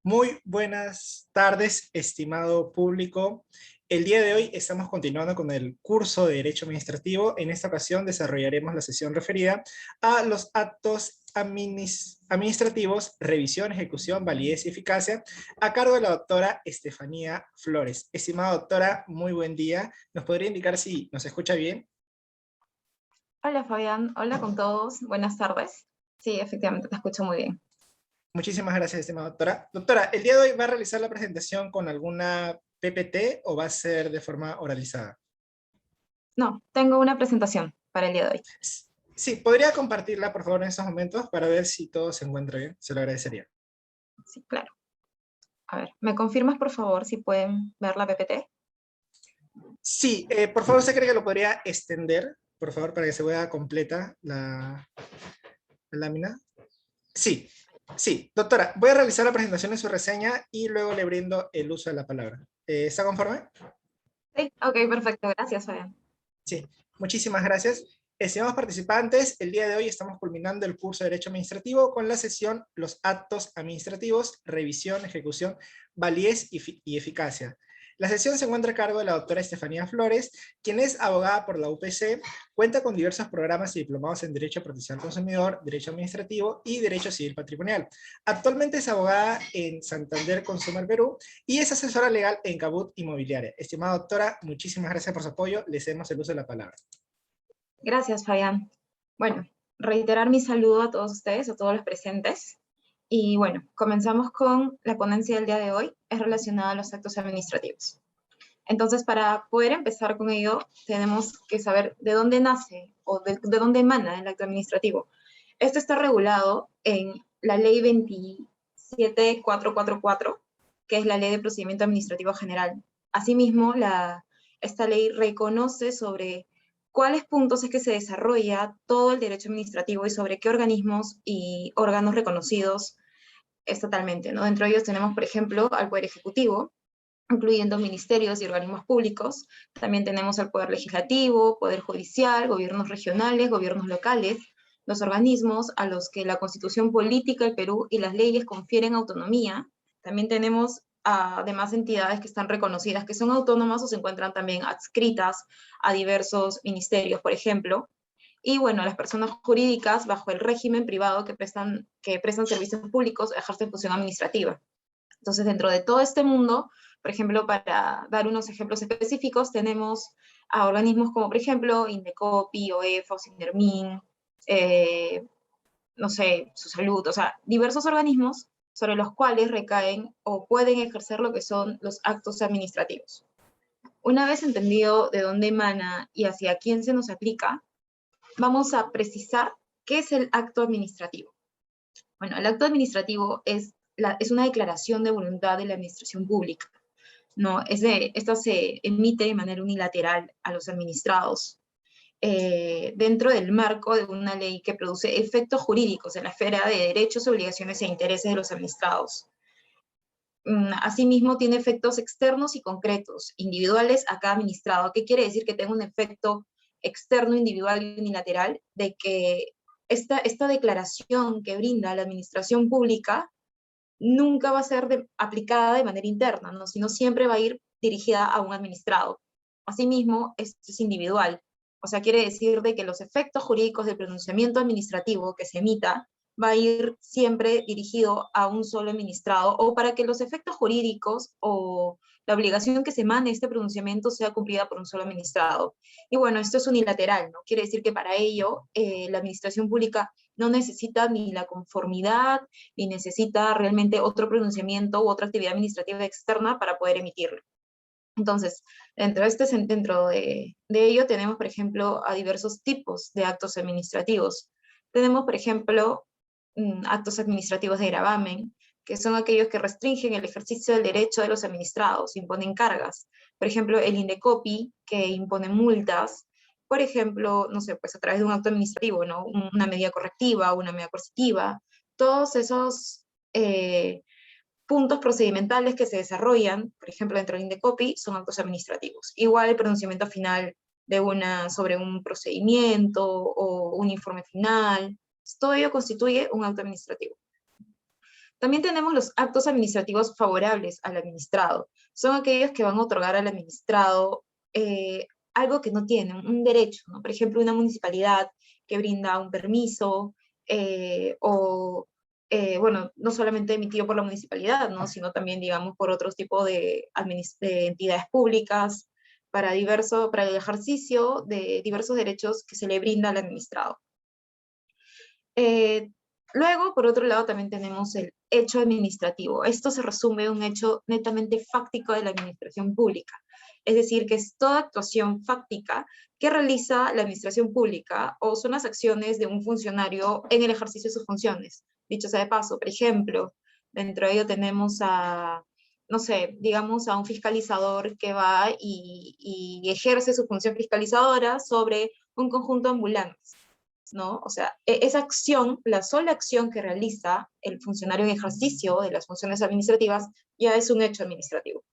Muy buenas tardes, estimado público. El día de hoy estamos continuando con el curso de Derecho Administrativo. En esta ocasión desarrollaremos la sesión referida a los actos administrativos, revisión, ejecución, validez y eficacia, a cargo de la doctora Estefanía Flores. Estimada doctora, muy buen día. ¿Nos podría indicar si nos escucha bien? Hola Fabián, hola con todos, buenas tardes. Sí, efectivamente, te escucho muy bien. Muchísimas gracias, estimada doctora. Doctora, ¿el día de hoy va a realizar la presentación con alguna PPT o va a ser de forma oralizada? No, tengo una presentación para el día de hoy. Sí, ¿podría compartirla, por favor, en estos momentos para ver si todo se encuentra bien? Se lo agradecería. Sí, claro. A ver, ¿me confirmas por favor si pueden ver la PPT? Sí, por favor, ¿usted cree que lo podría extender, por favor, para que se vea completa la lámina? Sí, sí. Doctora, voy a realizar la presentación de su reseña y luego le brindo el uso de la palabra. ¿Está conforme? Sí, ok, perfecto, gracias Fabián. Sí, muchísimas gracias. Estimados participantes, el día de hoy estamos culminando el curso de Derecho Administrativo con la sesión Los actos administrativos, revisión, ejecución, validez y eficacia. La sesión se encuentra a cargo de la doctora Estefanía Flores, quien es abogada por la UPC, cuenta con diversos programas y diplomados en Derecho de Protección al Consumidor, Derecho Administrativo y Derecho Civil Patrimonial. Actualmente es abogada en Santander Consumer Perú y es asesora legal en Cabot Inmobiliaria. Estimada doctora, muchísimas gracias por su apoyo. Le cedemos el uso de la palabra. Gracias Fabián. Bueno, reiterar mi saludo a todos ustedes, a todos los presentes. Y bueno, comenzamos con la ponencia del día de hoy, es relacionada a los actos administrativos. Entonces, para poder empezar con ello, tenemos que saber de dónde nace o de dónde emana el acto administrativo. Esto está regulado en la ley 27444, que es la ley de procedimiento administrativo general. Asimismo, esta ley reconoce sobre cuáles puntos es que se desarrolla todo el derecho administrativo y sobre qué organismos y órganos reconocidos estatalmente, ¿no? Dentro de ellos tenemos, por ejemplo, al Poder Ejecutivo, incluyendo ministerios y organismos públicos. También tenemos al Poder Legislativo, Poder Judicial, gobiernos regionales, gobiernos locales, los organismos a los que la Constitución Política del Perú y las leyes confieren autonomía. También tenemos además entidades que están reconocidas, que son autónomas o se encuentran también adscritas a diversos ministerios, por ejemplo. Y bueno, las personas jurídicas bajo el régimen privado que prestan servicios públicos ejercen función administrativa. Entonces, dentro de todo este mundo, por ejemplo, para dar unos ejemplos específicos, tenemos a organismos como, por ejemplo, Indecopi, OEF, Sindermin, no sé, Su Salud, o sea, diversos organismos sobre los cuales recaen o pueden ejercer lo que son los actos administrativos. Una vez entendido de dónde emana y hacia quién se nos aplica, vamos a precisar qué es el acto administrativo. Bueno, el acto administrativo es una declaración de voluntad de la administración pública, ¿no? Esta se emite de manera unilateral a los administrados dentro del marco de una ley que produce efectos jurídicos en la esfera de derechos, obligaciones e intereses de los administrados. Asimismo, tiene efectos externos y concretos, individuales a cada administrado. ¿Qué quiere decir? Que tenga un efecto externo, individual y unilateral de que esta declaración que brinda la administración pública nunca va a ser aplicada de manera interna, ¿no? Sino siempre va a ir dirigida a un administrado. Asimismo, esto es individual. O sea, quiere decir de que los efectos jurídicos del pronunciamiento administrativo que se emita va a ir siempre dirigido a un solo administrado, o para que los efectos jurídicos o la obligación que se emane este pronunciamiento sea cumplida por un solo administrado. Y bueno, esto es unilateral, ¿no? Quiere decir que para ello la administración pública no necesita ni la conformidad, ni necesita realmente otro pronunciamiento u otra actividad administrativa externa para poder emitirlo. Entonces, dentro de ello tenemos, por ejemplo, a diversos tipos de actos administrativos. Tenemos, por ejemplo, actos administrativos de gravamen, que son aquellos que restringen el ejercicio del derecho de los administrados, imponen cargas. Por ejemplo, el Indecopi, que impone multas, por ejemplo, no sé, pues a través de un acto administrativo, ¿no? Una medida correctiva, una medida coercitiva, todos esos puntos procedimentales que se desarrollan, por ejemplo, dentro del Indecopi, son actos administrativos. Igual el pronunciamiento final sobre un procedimiento o un informe final, todo ello constituye un acto administrativo. También tenemos los actos administrativos favorables al administrado. Son aquellos que van a otorgar al administrado algo que no tiene, un derecho, ¿no? Por ejemplo, una municipalidad que brinda un permiso, bueno, no solamente emitido por la municipalidad, ¿no? Sino también, digamos, por otros tipos de entidades públicas, para el ejercicio de diversos derechos que se le brinda al administrado. Luego, por otro lado, también tenemos el hecho administrativo. Esto se resume en un hecho netamente fáctico de la administración pública. Es decir, que es toda actuación fáctica que realiza la administración pública o son las acciones de un funcionario en el ejercicio de sus funciones. Dicho sea de paso, por ejemplo, dentro de ello tenemos a, no sé, digamos a un fiscalizador que va y ejerce su función fiscalizadora sobre un conjunto de ambulantes, ¿no? O sea, esa acción, la sola acción que realiza el funcionario en ejercicio de las funciones administrativas, ya es un hecho administrativo.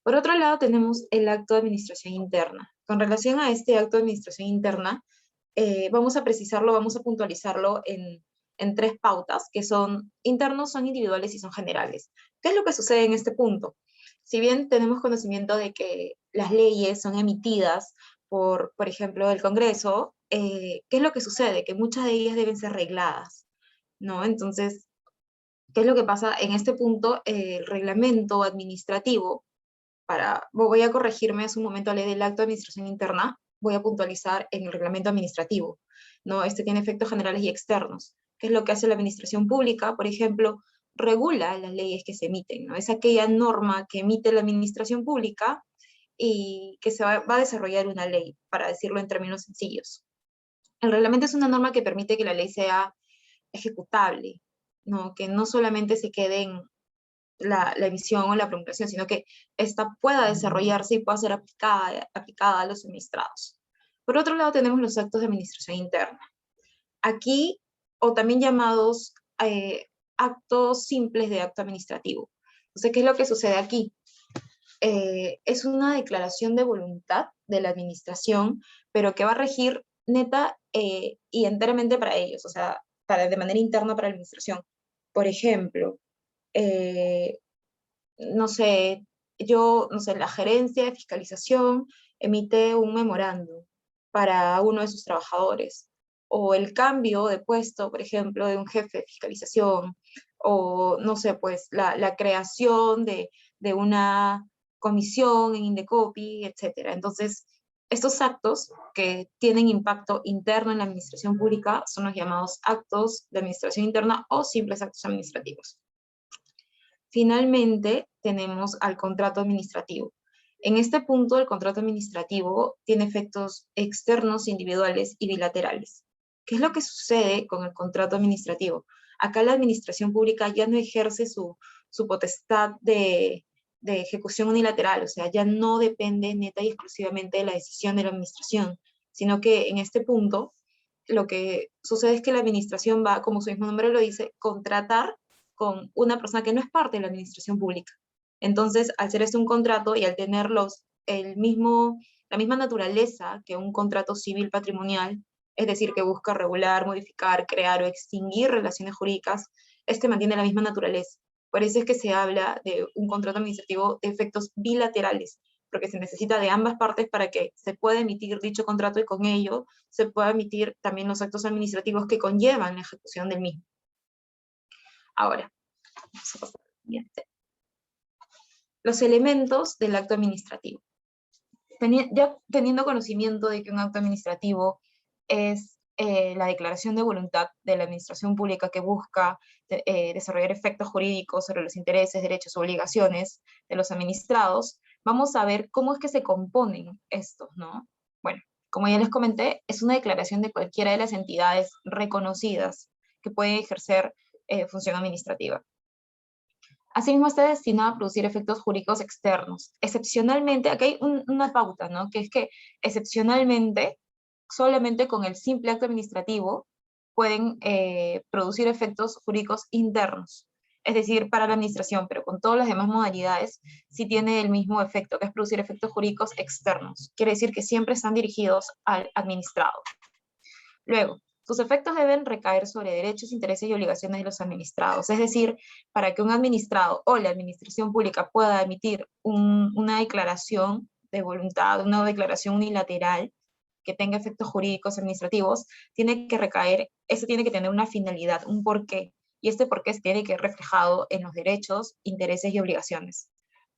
Por otro lado, tenemos el acto de administración interna. Con relación a este acto de administración interna, vamos a precisarlo, vamos a puntualizarlo en tres pautas, que son internos, son individuales y son generales. ¿Qué es lo que sucede en este punto? Si bien tenemos conocimiento de que las leyes son emitidas por ejemplo, el Congreso, ¿qué es lo que sucede? Que muchas de ellas deben ser regladas, ¿no? Entonces, ¿qué es lo que pasa? En este punto, el reglamento administrativo, voy a corregirme hace un momento a ley del acto de administración interna, voy a puntualizar en el reglamento administrativo, ¿no? Este tiene efectos generales y externos. ¿Qué es lo que hace la administración pública? Por ejemplo, regula las leyes que se emiten, ¿no? Es aquella norma que emite la administración pública y que se va a desarrollar una ley, para decirlo en términos sencillos. El reglamento es una norma que permite que la ley sea ejecutable, ¿no? Que no solamente se quede en la emisión o la promulgación, sino que ésta pueda desarrollarse y pueda ser aplicada a los administrados. Por otro lado, tenemos los actos de administración interna. Aquí, o también llamados actos simples de acto administrativo. Entonces, ¿qué es lo que sucede aquí? Es una declaración de voluntad de la administración, pero que va a regir neta y enteramente para ellos, o sea, de manera interna para la administración. Por ejemplo, no sé, no sé, la gerencia de fiscalización emite un memorándum para uno de sus trabajadores, o el cambio de puesto, por ejemplo, de un jefe de fiscalización, o no sé, pues la creación de una comisión en Indecopi, etc. Entonces, estos actos que tienen impacto interno en la administración pública son los llamados actos de administración interna o simples actos administrativos. Finalmente, tenemos al contrato administrativo. En este punto, el contrato administrativo tiene efectos externos, individuales y bilaterales. ¿Qué es lo que sucede con el contrato administrativo? Acá la administración pública ya no ejerce su potestad de ejecución unilateral, o sea, ya no depende neta y exclusivamente de la decisión de la administración, sino que en este punto lo que sucede es que la administración va, como su mismo nombre lo dice, contratar con una persona que no es parte de la administración pública. Entonces, al ser esto un contrato y al tener la misma naturaleza que un contrato civil patrimonial, es decir, que busca regular, modificar, crear o extinguir relaciones jurídicas, este mantiene la misma naturaleza. Por eso es que se habla de un contrato administrativo de efectos bilaterales, porque se necesita de ambas partes para que se pueda emitir dicho contrato y con ello se pueda emitir también los actos administrativos que conllevan la ejecución del mismo. Ahora, vamos a pasar al siguiente. Los elementos del acto administrativo. Ya teniendo conocimiento de que un acto administrativo es la declaración de voluntad de la administración pública que busca desarrollar efectos jurídicos sobre los intereses, derechos o obligaciones de los administrados, vamos a ver cómo es que se componen estos, ¿no? Bueno, como ya les comenté, es una declaración de cualquiera de las entidades reconocidas que pueden ejercer función administrativa. Asimismo, está destinado a producir efectos jurídicos externos. Excepcionalmente, aquí hay una pauta, ¿no? Que es que excepcionalmente, solamente con el simple acto administrativo, pueden producir efectos jurídicos internos. Es decir, para la administración, pero con todas las demás modalidades, sí tiene el mismo efecto, que es producir efectos jurídicos externos. Quiere decir que siempre están dirigidos al administrado. Luego, Sus efectos deben recaer sobre derechos, intereses y obligaciones de los administrados. Es decir, para que un administrado o la administración pública pueda emitir una declaración de voluntad, una declaración unilateral que tenga efectos jurídicos administrativos, tiene que recaer, eso tiene que tener una finalidad, un porqué. Y este porqué se tiene que ir reflejado en los derechos, intereses y obligaciones.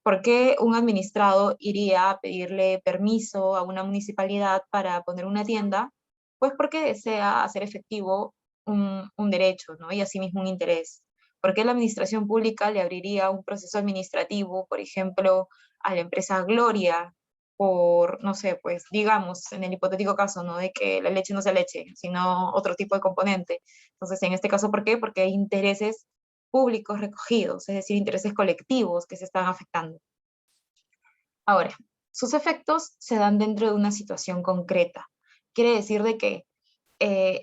¿Por qué un administrado iría a pedirle permiso a una municipalidad para poner una tienda? Pues porque desea hacer efectivo un derecho, ¿no? Y asimismo un interés. ¿Por qué la administración pública le abriría un proceso administrativo, por ejemplo, a la empresa Gloria, por, no sé, pues digamos, en el hipotético caso, ¿no? De que la leche no sea leche, sino otro tipo de componente. Entonces, en este caso, ¿por qué? Porque hay intereses públicos recogidos, es decir, intereses colectivos que se están afectando. Ahora, sus efectos se dan dentro de una situación concreta. Quiere decir de que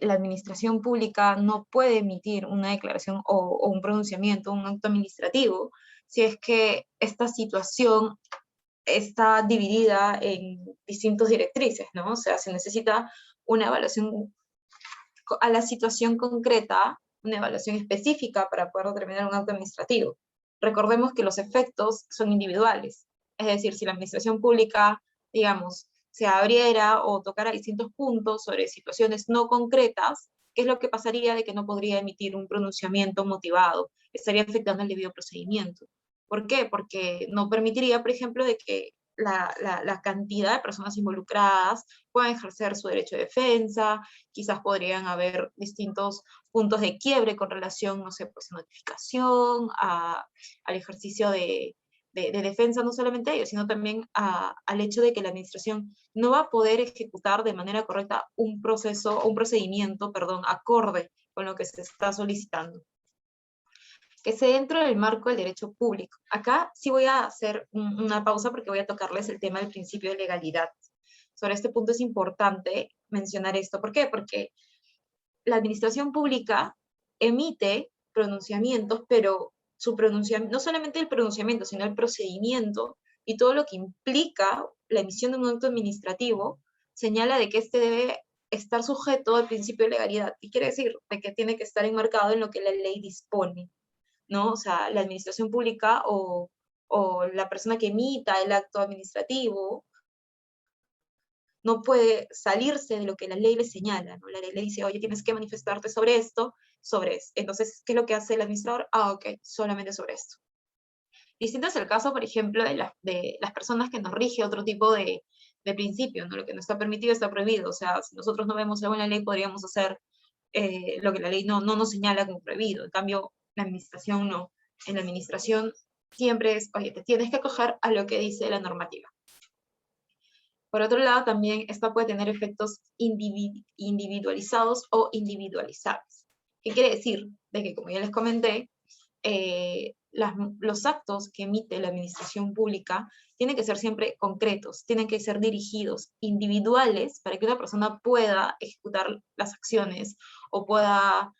la administración pública no puede emitir una declaración o un pronunciamiento, un acto administrativo, si es que esta situación está dividida en distintas directrices, ¿no? O sea, se necesita una evaluación a la situación concreta, una evaluación específica para poder determinar un acto administrativo. Recordemos que los efectos son individuales, es decir, si la administración pública, digamos, se abriera o tocara distintos puntos sobre situaciones no concretas, ¿qué es lo que pasaría? De que no podría emitir un pronunciamiento motivado, estaría afectando el debido procedimiento. ¿Por qué? Porque no permitiría, por ejemplo, de que la cantidad de personas involucradas puedan ejercer su derecho de defensa, quizás podrían haber distintos puntos de quiebre con relación, no sé, pues a notificación, al ejercicio de defensa, no solamente a ellos, sino también al hecho de que la administración no va a poder ejecutar de manera correcta un procedimiento, perdón, acorde con lo que se está solicitando. Que se dentro del marco del derecho público. Acá sí voy a hacer una pausa porque voy a tocarles el tema del principio de legalidad. Sobre este punto es importante mencionar esto. ¿Por qué? Porque la administración pública emite pronunciamientos, pero su pronunciamiento, no solamente el pronunciamiento, sino el procedimiento y todo lo que implica la emisión de un acto administrativo, señala de que este debe estar sujeto al principio de legalidad. ¿Qué quiere decir? De que tiene que estar enmarcado en lo que la ley dispone, ¿no? O sea, la administración pública o la persona que emita el acto administrativo no puede salirse de lo que la ley le señala, ¿no? La ley le dice, oye, tienes que manifestarte sobre esto, sobre esto. Entonces, ¿qué es lo que hace el administrador? Ok, solamente sobre esto. Distinto es el caso, por ejemplo, de las personas que nos rige otro tipo de principio, ¿no? Lo que no está permitido está prohibido. O sea, si nosotros no vemos algo en la ley, podríamos hacer lo que la ley no nos señala como prohibido. En cambio, la administración no. En la administración siempre es, oye, te tienes que acoger a lo que dice la normativa. Por otro lado, también esta puede tener efectos individualizados o individualizables. ¿Qué quiere decir? De que, como ya les comenté, los actos que emite la administración pública tienen que ser siempre concretos, tienen que ser dirigidos, individuales, para que una persona pueda ejecutar las acciones o pueda,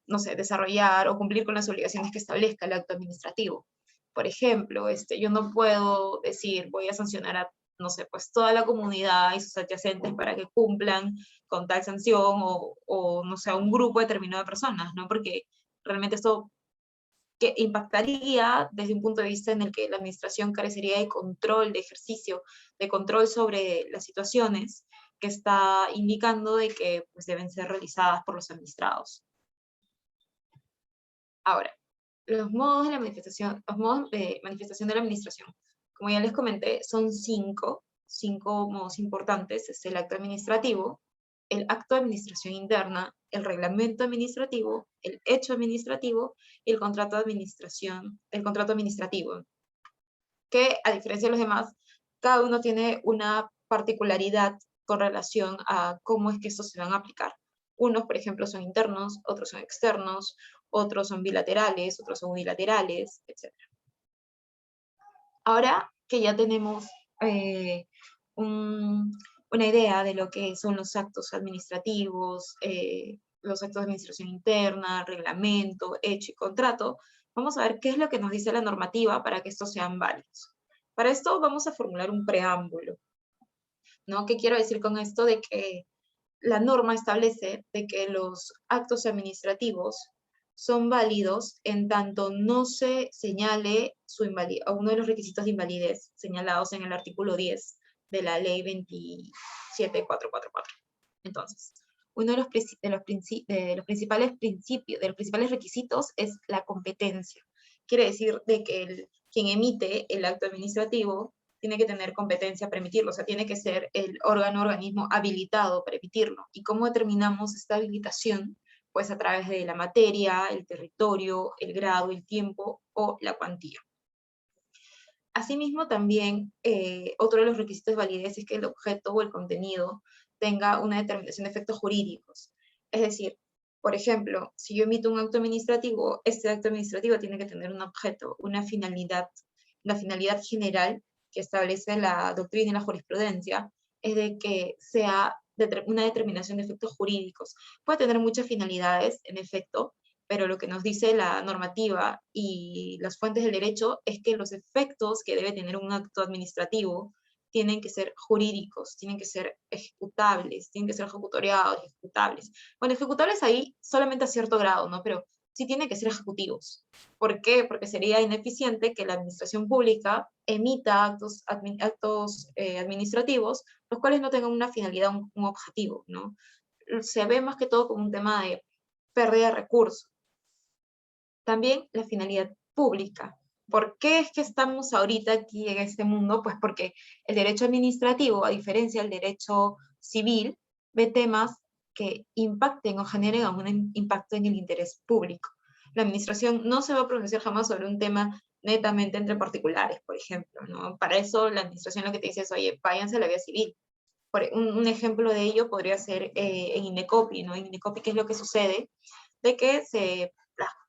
no sé, desarrollar o cumplir con las obligaciones que establezca el acto administrativo. Por ejemplo, yo no puedo decir, voy a sancionar a, no sé, pues toda la comunidad y sus adyacentes para que cumplan con tal sanción o no sé, un grupo determinado de personas, ¿no? Porque realmente esto que impactaría desde un punto de vista en el que la administración carecería de control, de ejercicio, de control sobre las situaciones que está indicando de que pues, deben ser realizadas por los administrados. Ahora, los modos de manifestación de la administración. Como ya les comenté, son cinco modos importantes. Es el acto administrativo, el acto de administración interna, el reglamento administrativo, el hecho administrativo y el contrato administrativo. Que, a diferencia de los demás, cada uno tiene una particularidad con relación a cómo es que estos se van a aplicar. Unos, por ejemplo, son internos, otros son externos, otros son bilaterales, otros son unilaterales, etc. Ahora que ya tenemos una idea de lo que son los actos administrativos, los actos de administración interna, reglamento, hecho y contrato, vamos a ver qué es lo que nos dice la normativa para que estos sean válidos. Para esto vamos a formular un preámbulo, ¿no? ¿Qué quiero decir con esto? De que la norma establece de que los actos administrativos son válidos en tanto no se señale uno de los requisitos de invalidez señalados en el artículo 10 de la ley 27444. Entonces, uno de los principales requisitos es la competencia. Quiere decir de que quien emite el acto administrativo tiene que tener competencia para emitirlo, o sea, tiene que ser el organismo habilitado para emitirlo. ¿Y cómo determinamos esta habilitación? Pues a través de la materia, el territorio, el grado, el tiempo o la cuantía. Asimismo, también otro de los requisitos de validez es que el objeto o el contenido tenga una determinación de efectos jurídicos. Es decir, por ejemplo, si yo emito un acto administrativo, este acto administrativo tiene que tener un objeto, una finalidad general que establece la doctrina y la jurisprudencia, es de que sea una determinación de efectos jurídicos. Puede tener muchas finalidades, en efecto, pero lo que nos dice la normativa y las fuentes del derecho es que los efectos que debe tener un acto administrativo tienen que ser jurídicos, tienen que ser ejecutables, tienen que ser ejecutoriados, ejecutables. Bueno, ejecutables ahí solamente a cierto grado, ¿no? Pero sí tienen que ser ejecutivos. ¿Por qué? Porque sería ineficiente que la administración pública emita actos administrativos, los cuales no tengan una finalidad, un objetivo, ¿no? Se ve más que todo como un tema de pérdida de recursos. También la finalidad pública. ¿Por qué es que estamos ahorita aquí en este mundo? Pues porque el derecho administrativo, a diferencia del derecho civil, ve temas que impacten o generen un impacto en el interés público. La administración no se va a pronunciar jamás sobre un tema netamente entre particulares, por ejemplo, ¿no? Para eso la administración lo que te dice es, oye, váyanse a la vía civil. Un ejemplo de ello podría ser en INDECOPI, ¿no? En INDECOPI, ¿qué es lo que sucede? De que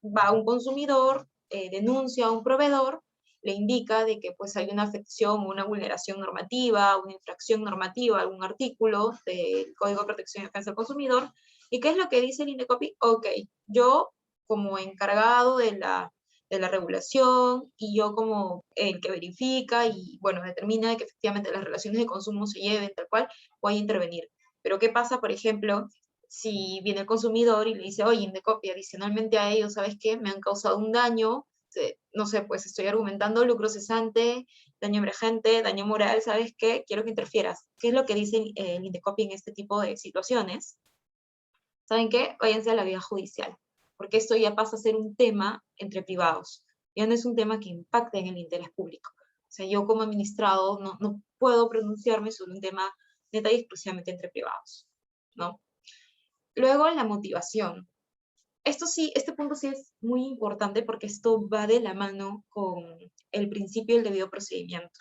va un consumidor, denuncia a un proveedor, le indica de que pues hay una afección, una vulneración normativa, una infracción normativa, algún artículo del Código de Protección y Defensa del Consumidor. ¿Y qué es lo que dice el INDECOPI? Ok, yo como encargado de la regulación y yo como el que verifica y, bueno, determina que efectivamente las relaciones de consumo se lleven tal cual, voy a intervenir. Pero ¿qué pasa, por ejemplo, si viene el consumidor y le dice, oye, Indecopi, adicionalmente a ello, ¿sabes qué? Me han causado un daño, no sé, pues estoy argumentando lucro cesante, daño emergente, daño moral, ¿sabes qué? Quiero que interfieras. ¿Qué es lo que dice el Indecopi en este tipo de situaciones? ¿Saben qué? Váyanse a la vía judicial, porque esto ya pasa a ser un tema entre privados, ya no es un tema que impacte en el interés público. O sea, yo como administrado no puedo pronunciarme sobre un tema neta y exclusivamente entre privados, ¿no? Luego, la motivación. Este punto sí es muy importante porque esto va de la mano con el principio del debido procedimiento.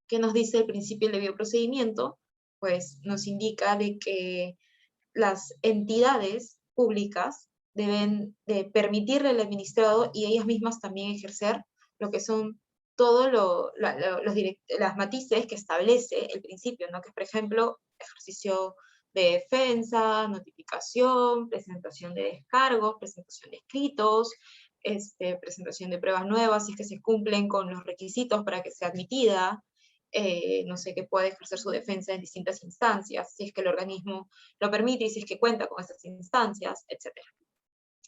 ¿Qué nos dice el principio del debido procedimiento? Pues nos indica de que las entidades públicas deben de permitirle al administrado y ellas mismas también ejercer lo que son todos las matices que establece el principio, ¿no? Que es, por ejemplo, ejercicio de defensa, notificación, presentación de descargos, presentación de escritos, presentación de pruebas nuevas, si es que se cumplen con los requisitos para que sea admitida, no sé, que puede ejercer su defensa en distintas instancias, si es que el organismo lo permite y si es que cuenta con esas instancias, etc.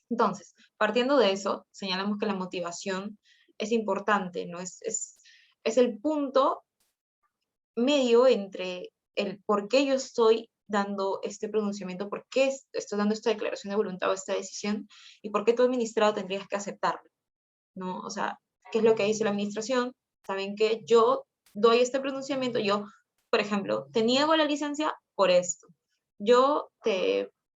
Entonces, partiendo de eso, señalamos que la motivación es importante, ¿no? Es el punto medio entre el por qué yo estoy dando este pronunciamiento, por qué estoy dando esta declaración de voluntad o esta decisión, y por qué tu administrado tendrías que aceptarlo, ¿no? O sea, ¿qué es lo que dice la administración? Saben que yo doy este pronunciamiento, yo, por ejemplo, te niego la licencia por esto. Yo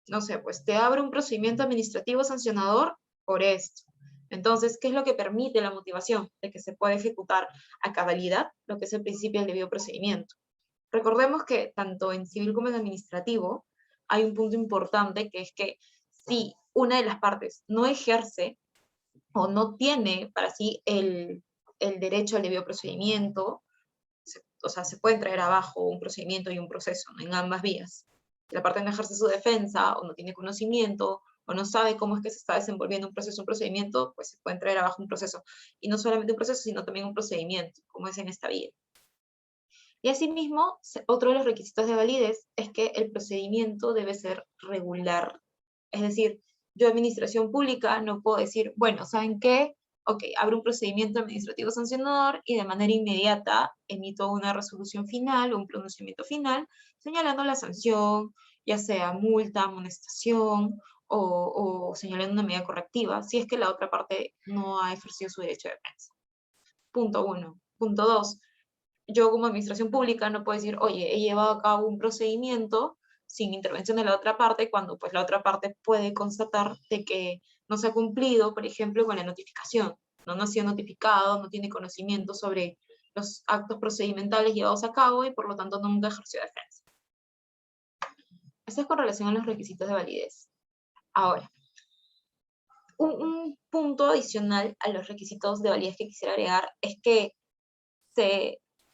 no sé, pues te abro un procedimiento administrativo sancionador por esto. Entonces, ¿qué es lo que permite la motivación? De que se pueda ejecutar a cabalidad lo que es el principio del debido procedimiento. Recordemos que tanto en civil como en administrativo hay un punto importante que es que si una de las partes no ejerce o no tiene para sí el derecho al debido procedimiento, o sea, se puede traer abajo un procedimiento y un proceso, ¿no? En ambas vías. Si la parte no ejerce su defensa, o no tiene conocimiento, o no sabe cómo es que se está desenvolviendo un proceso, un procedimiento, pues se puede traer abajo un proceso. Y no solamente un proceso, sino también un procedimiento, como es en esta vía. Y asimismo, otro de los requisitos de validez es que el procedimiento debe ser regular. Es decir, yo, administración pública, no puedo decir, bueno, ¿saben qué? Ok, abro un procedimiento administrativo sancionador y de manera inmediata emito una resolución final o un pronunciamiento final señalando la sanción, ya sea multa, amonestación o señalando una medida correctiva, si es que la otra parte no ha ejercido su derecho de defensa. Punto 1. Punto 2. Yo como administración pública no puedo decir, oye, he llevado a cabo un procedimiento sin intervención de la otra parte, cuando pues la otra parte puede constatar de que no se ha cumplido, por ejemplo, con la notificación. No ha sido notificado, no tiene conocimiento sobre los actos procedimentales llevados a cabo y por lo tanto nunca ejerció defensa. Esto es con relación a los requisitos de validez. Ahora, un punto adicional a los requisitos de validez que quisiera agregar es que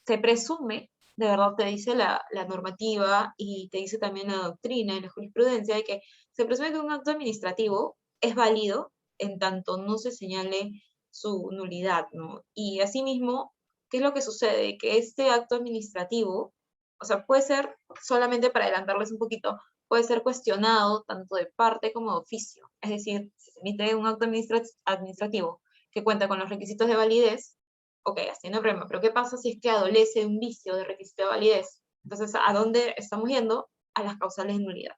se presume, de verdad te dice la normativa y te dice también la doctrina y la jurisprudencia, de que se presume que un acto administrativo es válido en tanto no se señale su nulidad, ¿no? Y asimismo, ¿qué es lo que sucede? Que este acto administrativo, o sea, puede ser, solamente para adelantarles un poquito, puede ser cuestionado tanto de parte como de oficio. Es decir, si se emite un acto administrativo que cuenta con los requisitos de validez, ok, haciendo problema, pero ¿qué pasa si es que adolece un vicio de requisito de validez? Entonces, ¿a dónde estamos yendo? A las causales de nulidad.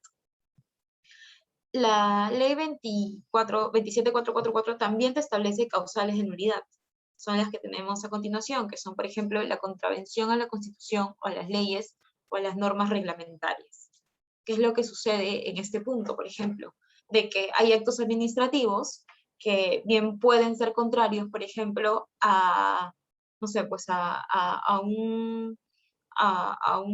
La ley 27444 también te establece causales de nulidad. Son las que tenemos a continuación, que son, por ejemplo, la contravención a la Constitución o a las leyes o a las normas reglamentarias. ¿Qué es lo que sucede en este punto, por ejemplo? De que hay actos administrativos que bien pueden ser contrarios, por ejemplo, a, no sé, pues a un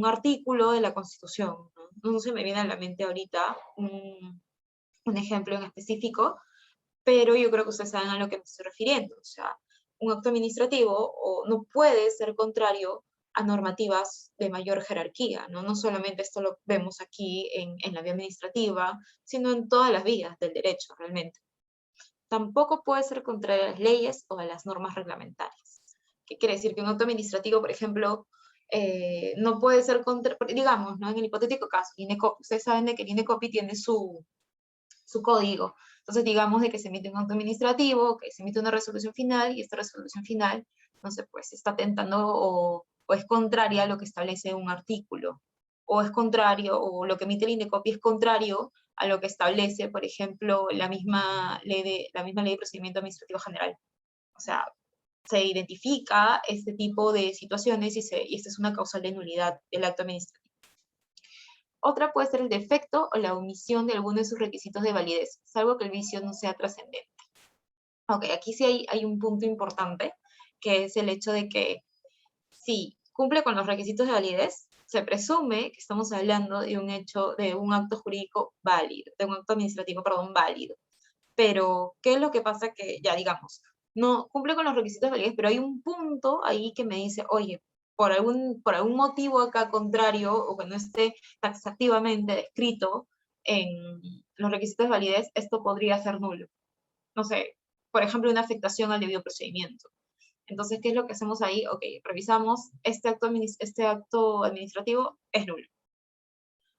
artículo de la Constitución, ¿no? No se me viene a la mente ahorita un ejemplo en específico, pero yo creo que ustedes saben a lo que me estoy refiriendo. O sea, un acto administrativo no puede ser contrario a normativas de mayor jerarquía, ¿no? No solamente esto lo vemos aquí en la vía administrativa, sino en todas las vías del derecho, realmente. Tampoco puede ser contrario a las leyes o a las normas reglamentarias. ¿Qué quiere decir? Que un acto administrativo, por ejemplo, no puede ser contra, digamos, ¿no? En el hipotético caso, INECOPI, ustedes saben de que el INECOPI tiene su código. Entonces, digamos de que se emite un acto administrativo, que se emite una resolución final, y esta resolución final, no sé, pues está atentando o es contraria a lo que establece un artículo, o es contrario, o lo que emite el INDECOPI es contrario a lo que establece, por ejemplo, la misma ley de procedimiento administrativo general. O sea, se identifica este tipo de situaciones y esta es una causal de nulidad del acto administrativo. Otra puede ser el defecto o la omisión de alguno de sus requisitos de validez, salvo que el vicio no sea trascendente. Ok, aquí sí hay un punto importante, que es el hecho de que si cumple con los requisitos de validez, se presume que estamos hablando de un hecho, de un acto jurídico válido, de un acto administrativo, perdón, válido. Pero, ¿qué es lo que pasa? Que ya digamos, no cumple con los requisitos de validez, pero hay un punto ahí que me dice, oye, por algún motivo acá contrario, o que no esté taxativamente descrito en los requisitos de validez, esto podría ser nulo. No sé, por ejemplo, una afectación al debido procedimiento. Entonces, ¿qué es lo que hacemos ahí? Ok, revisamos, este acto administrativo es nulo.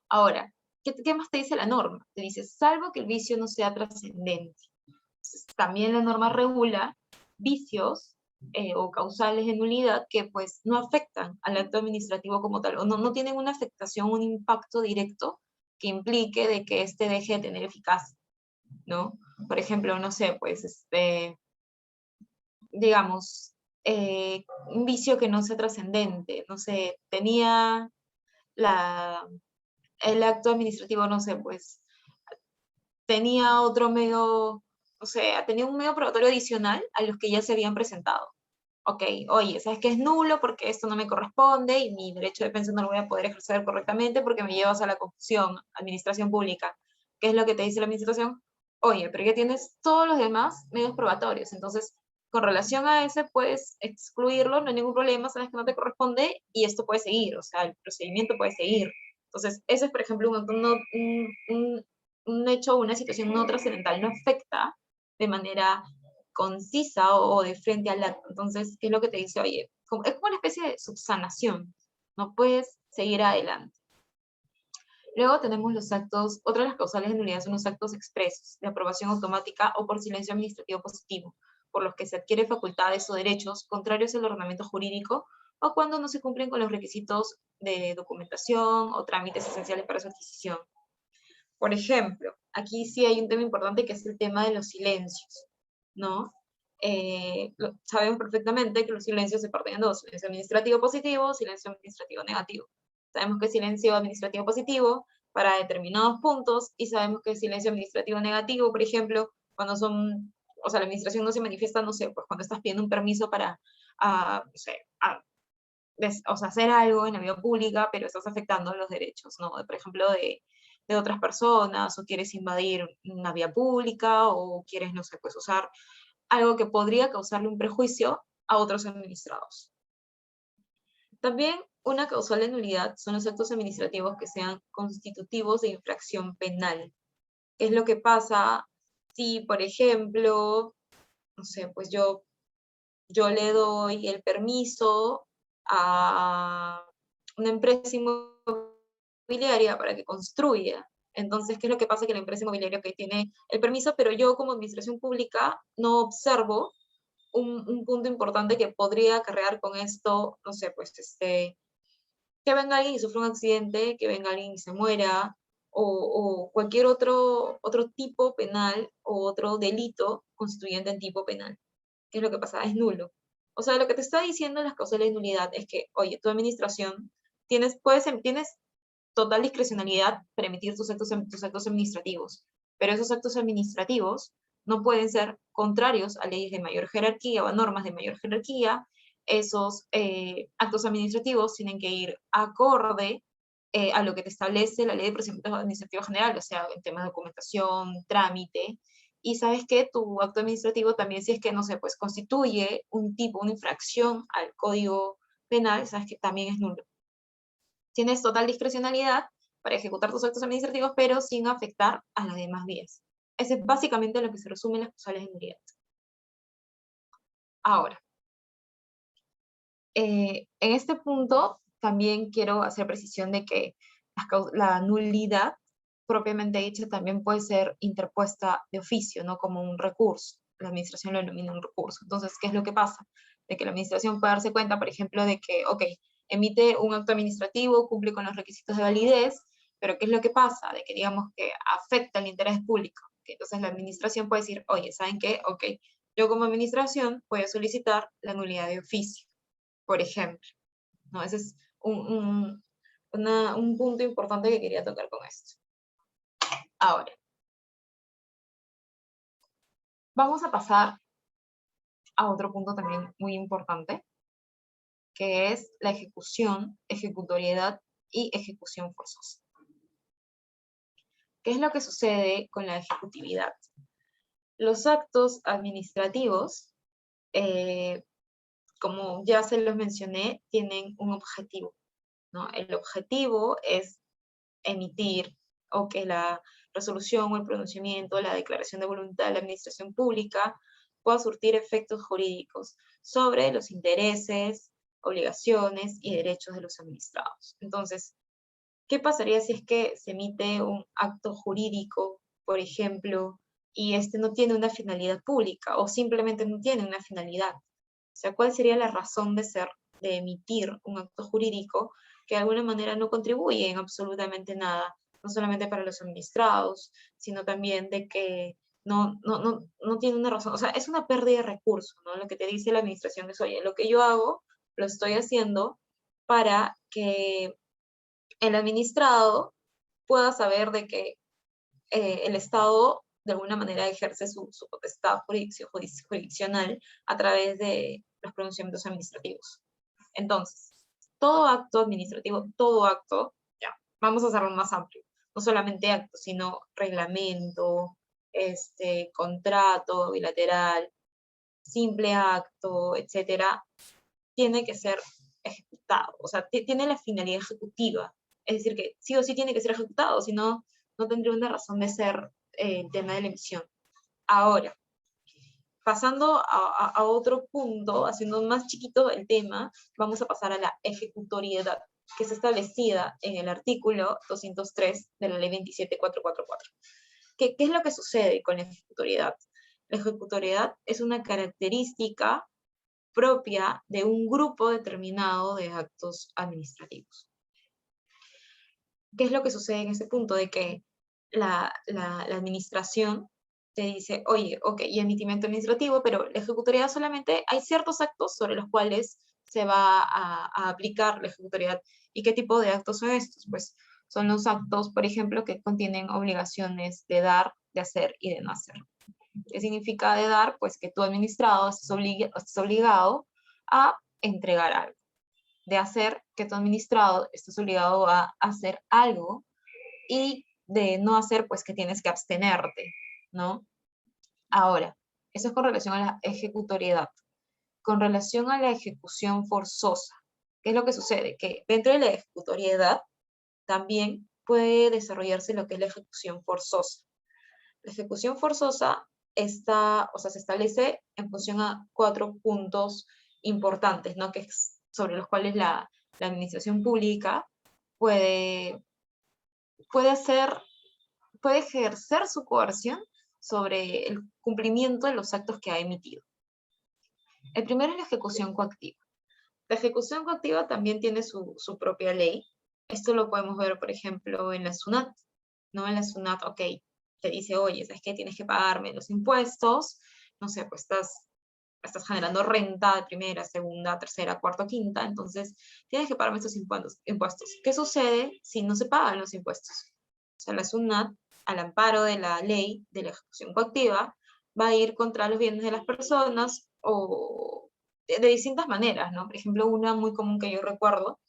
Ahora, ¿qué más te dice la norma? Te dice, salvo que el vicio no sea trascendente. También la norma regula vicios o causales de nulidad que pues no afectan al acto administrativo como tal, o no tienen una afectación, un impacto directo que implique de que éste deje de tener eficacia, ¿no? Por ejemplo, no sé, pues, digamos, un vicio que no sea trascendente, no sé, tenía el acto administrativo, no sé, pues, tenía otro medio, o sea, tenía un medio probatorio adicional a los que ya se habían presentado. Ok, oye, ¿sabes qué es nulo? Porque esto no me corresponde y mi derecho de defensa no lo voy a poder ejercer correctamente porque me llevas a la confusión, administración pública. ¿Qué es lo que te dice la administración? Oye, pero ya tienes todos los demás medios probatorios, entonces, con relación a ese, puedes excluirlo, no hay ningún problema, sabes que no te corresponde y esto puede seguir, o sea, el procedimiento puede seguir. Entonces, ese es, por ejemplo, un hecho o una situación no trascendental, no afecta de manera concisa o de frente al acto. Entonces, ¿qué es lo que te dice? Oye, es como una especie de subsanación, no puedes seguir adelante. Luego tenemos los actos, otra de las causales de nulidad son los actos expresos, de aprobación automática o por silencio administrativo positivo, por los que se adquiere facultades o derechos contrarios al ordenamiento jurídico o cuando no se cumplen con los requisitos de documentación o trámites esenciales para su adquisición. Por ejemplo, aquí sí hay un tema importante que es el tema de los silencios, ¿no? Sabemos perfectamente que los silencios se parten en dos, silencio administrativo positivo, silencio administrativo negativo. Sabemos que silencio administrativo positivo para determinados puntos y sabemos que silencio administrativo negativo, por ejemplo, cuando son, o sea, la administración no se manifiesta, no sé, pues cuando estás pidiendo un permiso para, no sé, o sea, hacer algo en la vía pública, pero estás afectando los derechos, ¿no? Por ejemplo, de otras personas, o quieres invadir una vía pública, o quieres, no sé, pues usar algo que podría causarle un prejuicio a otros administrados. También una causal de nulidad son los actos administrativos que sean constitutivos de infracción penal. ¿Qué es lo que pasa si, por ejemplo, no sé, pues yo le doy el permiso a una empresa inmobiliaria para que construya? Entonces, ¿qué es lo que pasa? Que la empresa inmobiliaria que tiene el permiso, pero yo como administración pública no observo un punto importante que podría acarrear con esto, no sé, pues que venga alguien y sufra un accidente, que venga alguien y se muera, o cualquier otro tipo penal o otro delito constituyente en tipo penal. ¿Qué es lo que pasa? Es nulo. O sea, lo que te está diciendo las causales de nulidad es que, oye, tu administración tienes total discrecionalidad para emitir tus actos administrativos, pero esos actos administrativos no pueden ser contrarios a leyes de mayor jerarquía o a normas de mayor jerarquía. Esos actos administrativos tienen que ir acorde a lo que te establece la Ley de Procedimientos Administrativos General, o sea, en temas de documentación, trámite, y sabes que tu acto administrativo también, si es que, no sé, pues constituye un tipo, una infracción al Código Penal, sabes que también es nulo. Tienes total discrecionalidad para ejecutar tus actos administrativos, pero sin afectar a las demás vías. Ese es básicamente lo que se resume en las causales de nulidad. Ahora, en este punto también quiero hacer precisión de que la nulidad propiamente dicha también puede ser interpuesta de oficio, ¿no? Como un recurso. La administración lo denomina un recurso. Entonces, ¿qué es lo que pasa? De que la administración puede darse cuenta, por ejemplo, de que, ok, emite un acto administrativo, cumple con los requisitos de validez, pero ¿qué es lo que pasa? De que digamos que afecta el interés público. Que entonces la administración puede decir, oye, ¿saben qué? Ok, yo como administración voy a solicitar la nulidad de oficio, por ejemplo, ¿no? Ese es un punto importante que quería tocar con esto. Ahora, vamos a pasar a otro punto también muy importante, que es la ejecución, ejecutoriedad y ejecución forzosa. ¿Qué es lo que sucede con la ejecutividad? Los actos administrativos, como ya se los mencioné, tienen un objetivo, ¿no? El objetivo es emitir o que la resolución o el pronunciamiento, la declaración de voluntad de la administración pública pueda surtir efectos jurídicos sobre los intereses, obligaciones y derechos de los administrados. Entonces, ¿qué pasaría si es que se emite un acto jurídico, por ejemplo, y este no tiene una finalidad pública o simplemente no tiene una finalidad? O sea, ¿cuál sería la razón de ser de emitir un acto jurídico que de alguna manera no contribuye en absolutamente nada, no solamente para los administrados, sino también de que no tiene una razón? O sea, es una pérdida de recursos, ¿no? Lo que te dice la administración es, oye, lo que yo hago, lo estoy haciendo para que el administrado pueda saber de que el Estado de alguna manera ejerce su potestad jurisdiccional a través de los pronunciamientos administrativos. Entonces, todo acto administrativo, todo acto, ya, vamos a hacerlo más amplio, no solamente acto, sino reglamento, contrato bilateral, simple acto, etcétera, tiene que ser ejecutado, o sea, tiene la finalidad ejecutiva, es decir, que sí o sí tiene que ser ejecutado, si no, no tendría una razón de ser el tema de la emisión. Ahora, pasando a otro punto, haciendo más chiquito el tema, vamos a pasar a la ejecutoriedad. que está establecida en el artículo 203 de la ley 27444. ¿Qué es lo que sucede con la ejecutoriedad? La ejecutoriedad es una característica propia de un grupo determinado de actos administrativos. ¿Qué es lo que sucede en ese punto? De que la administración te dice, oye, ok, y emitimiento administrativo, pero la ejecutoriedad solamente hay ciertos actos sobre los cuales se va a aplicar la ejecutoriedad. ¿Y qué tipo de actos son estos? Pues son los actos, por ejemplo, que contienen obligaciones de dar, de hacer y de no hacer. ¿Qué significa de dar? Pues que tu administrado estés obligado a entregar algo. De hacer, que tu administrado estés obligado a hacer algo, y de no hacer, pues que tienes que abstenerte, ¿no? Ahora, eso es con relación a la ejecutoriedad. Con relación a la ejecución forzosa, ¿qué es lo que sucede? Que dentro de la ejecutoriedad también puede desarrollarse lo que es la ejecución forzosa. La ejecución forzosa está, o sea, se establece en función a 4 puntos importantes, ¿no? Que es sobre los cuales la administración pública puede ejercer su coerción sobre el cumplimiento de los actos que ha emitido. El primero es la ejecución coactiva. La ejecución coactiva también tiene su propia ley. Esto lo podemos ver, por ejemplo, en la SUNAT, ¿no? En la SUNAT, ok, te dice, oye, ¿sabes qué? Tienes que pagarme los impuestos, no sé, pues estás generando renta de primera, segunda, tercera, cuarta, quinta, entonces tienes que pagarme estos impuestos. ¿Qué sucede si no se pagan los impuestos? O sea, la SUNAT, al amparo de la ley de la ejecución coactiva, va a ir contra los bienes de las personas o de distintas maneras, ¿no? Por ejemplo, una muy común que yo recuerdo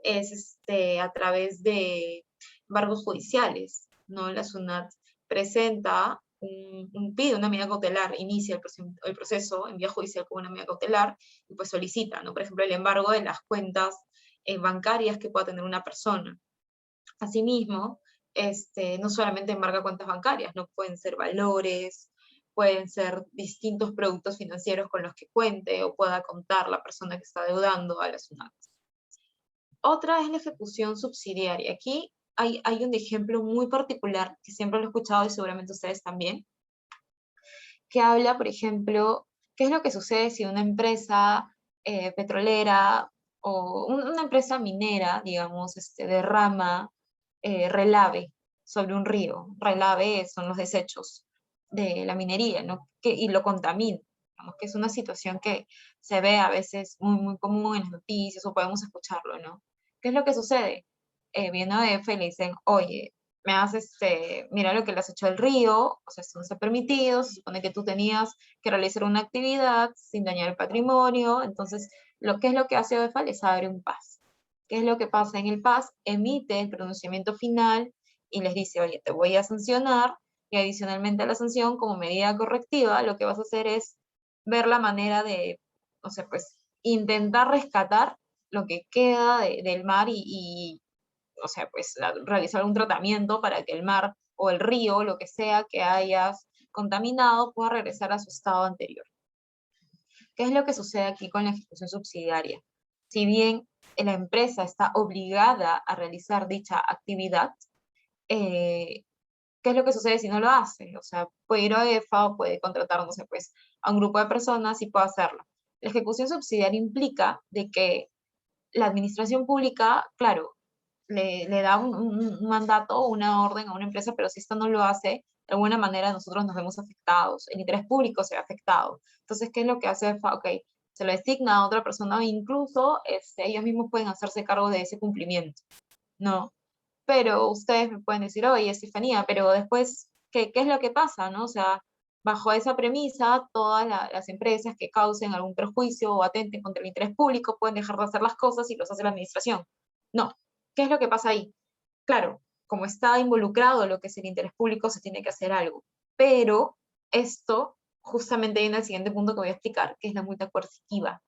es a través de embargos judiciales, ¿no? La SUNAT presenta pide una medida cautelar, inicia el proceso en vía judicial con una medida cautelar y pues solicita, ¿no? Por ejemplo, el embargo de las cuentas bancarias que pueda tener una persona. Asimismo, no solamente embarga cuentas bancarias, no pueden ser valores, pueden ser distintos productos financieros con los que cuente o pueda contar la persona que está deudando a la SUNAT. Otra es la ejecución subsidiaria. Aquí hay un ejemplo muy particular que siempre lo he escuchado y seguramente ustedes también, que habla, por ejemplo, qué es lo que sucede si una empresa petrolera o una empresa minera, digamos, derrama relave sobre un río. Relave son los desechos de la minería, ¿no? Y lo contamina. Digamos que es una situación que se ve a veces muy, muy común en las noticias o podemos escucharlo, ¿no? ¿Qué es lo que sucede? Viene OEF y le dicen, oye, me has, mira lo que le has hecho al río, o sea, esto no está permitido, se supone que tú tenías que realizar una actividad sin dañar el patrimonio, entonces, ¿qué es lo que hace OEF? Les abre un PAS. ¿Qué es lo que pasa en el PAS? Emite el pronunciamiento final y les dice, oye, te voy a sancionar, y adicionalmente a la sanción, como medida correctiva, lo que vas a hacer es ver la manera de, o sea, pues, intentar rescatar lo que queda del mar y o sea, pues realizar un tratamiento para que el mar o el río, lo que sea que hayas contaminado, pueda regresar a su estado anterior. ¿Qué es lo que sucede aquí con la ejecución subsidiaria? Si bien la empresa está obligada a realizar dicha actividad, ¿qué es lo que sucede si no lo hace? O sea, puede ir a EFA o puede contratar, no sé, pues, a un grupo de personas y puede hacerlo. La ejecución subsidiaria implica de que la administración pública, claro, le da un mandato o una orden a una empresa, pero si esto no lo hace, de alguna manera nosotros nos vemos afectados, el interés público se ve afectado. Entonces, ¿qué es lo que hace EFA? Ok, se lo designa a otra persona o incluso ellos mismos pueden hacerse cargo de ese cumplimiento, ¿no? Pero ustedes me pueden decir, oye, Estefanía, pero después, ¿qué es lo que pasa, no? O sea, bajo esa premisa, todas las empresas que causen algún perjuicio o atenten contra el interés público pueden dejar de hacer las cosas y los hace la administración. No. ¿Qué es lo que pasa ahí? Claro, como está involucrado lo que es el interés público, se tiene que hacer algo. Pero esto justamente viene al siguiente punto que voy a explicar, que es la multa coercitiva.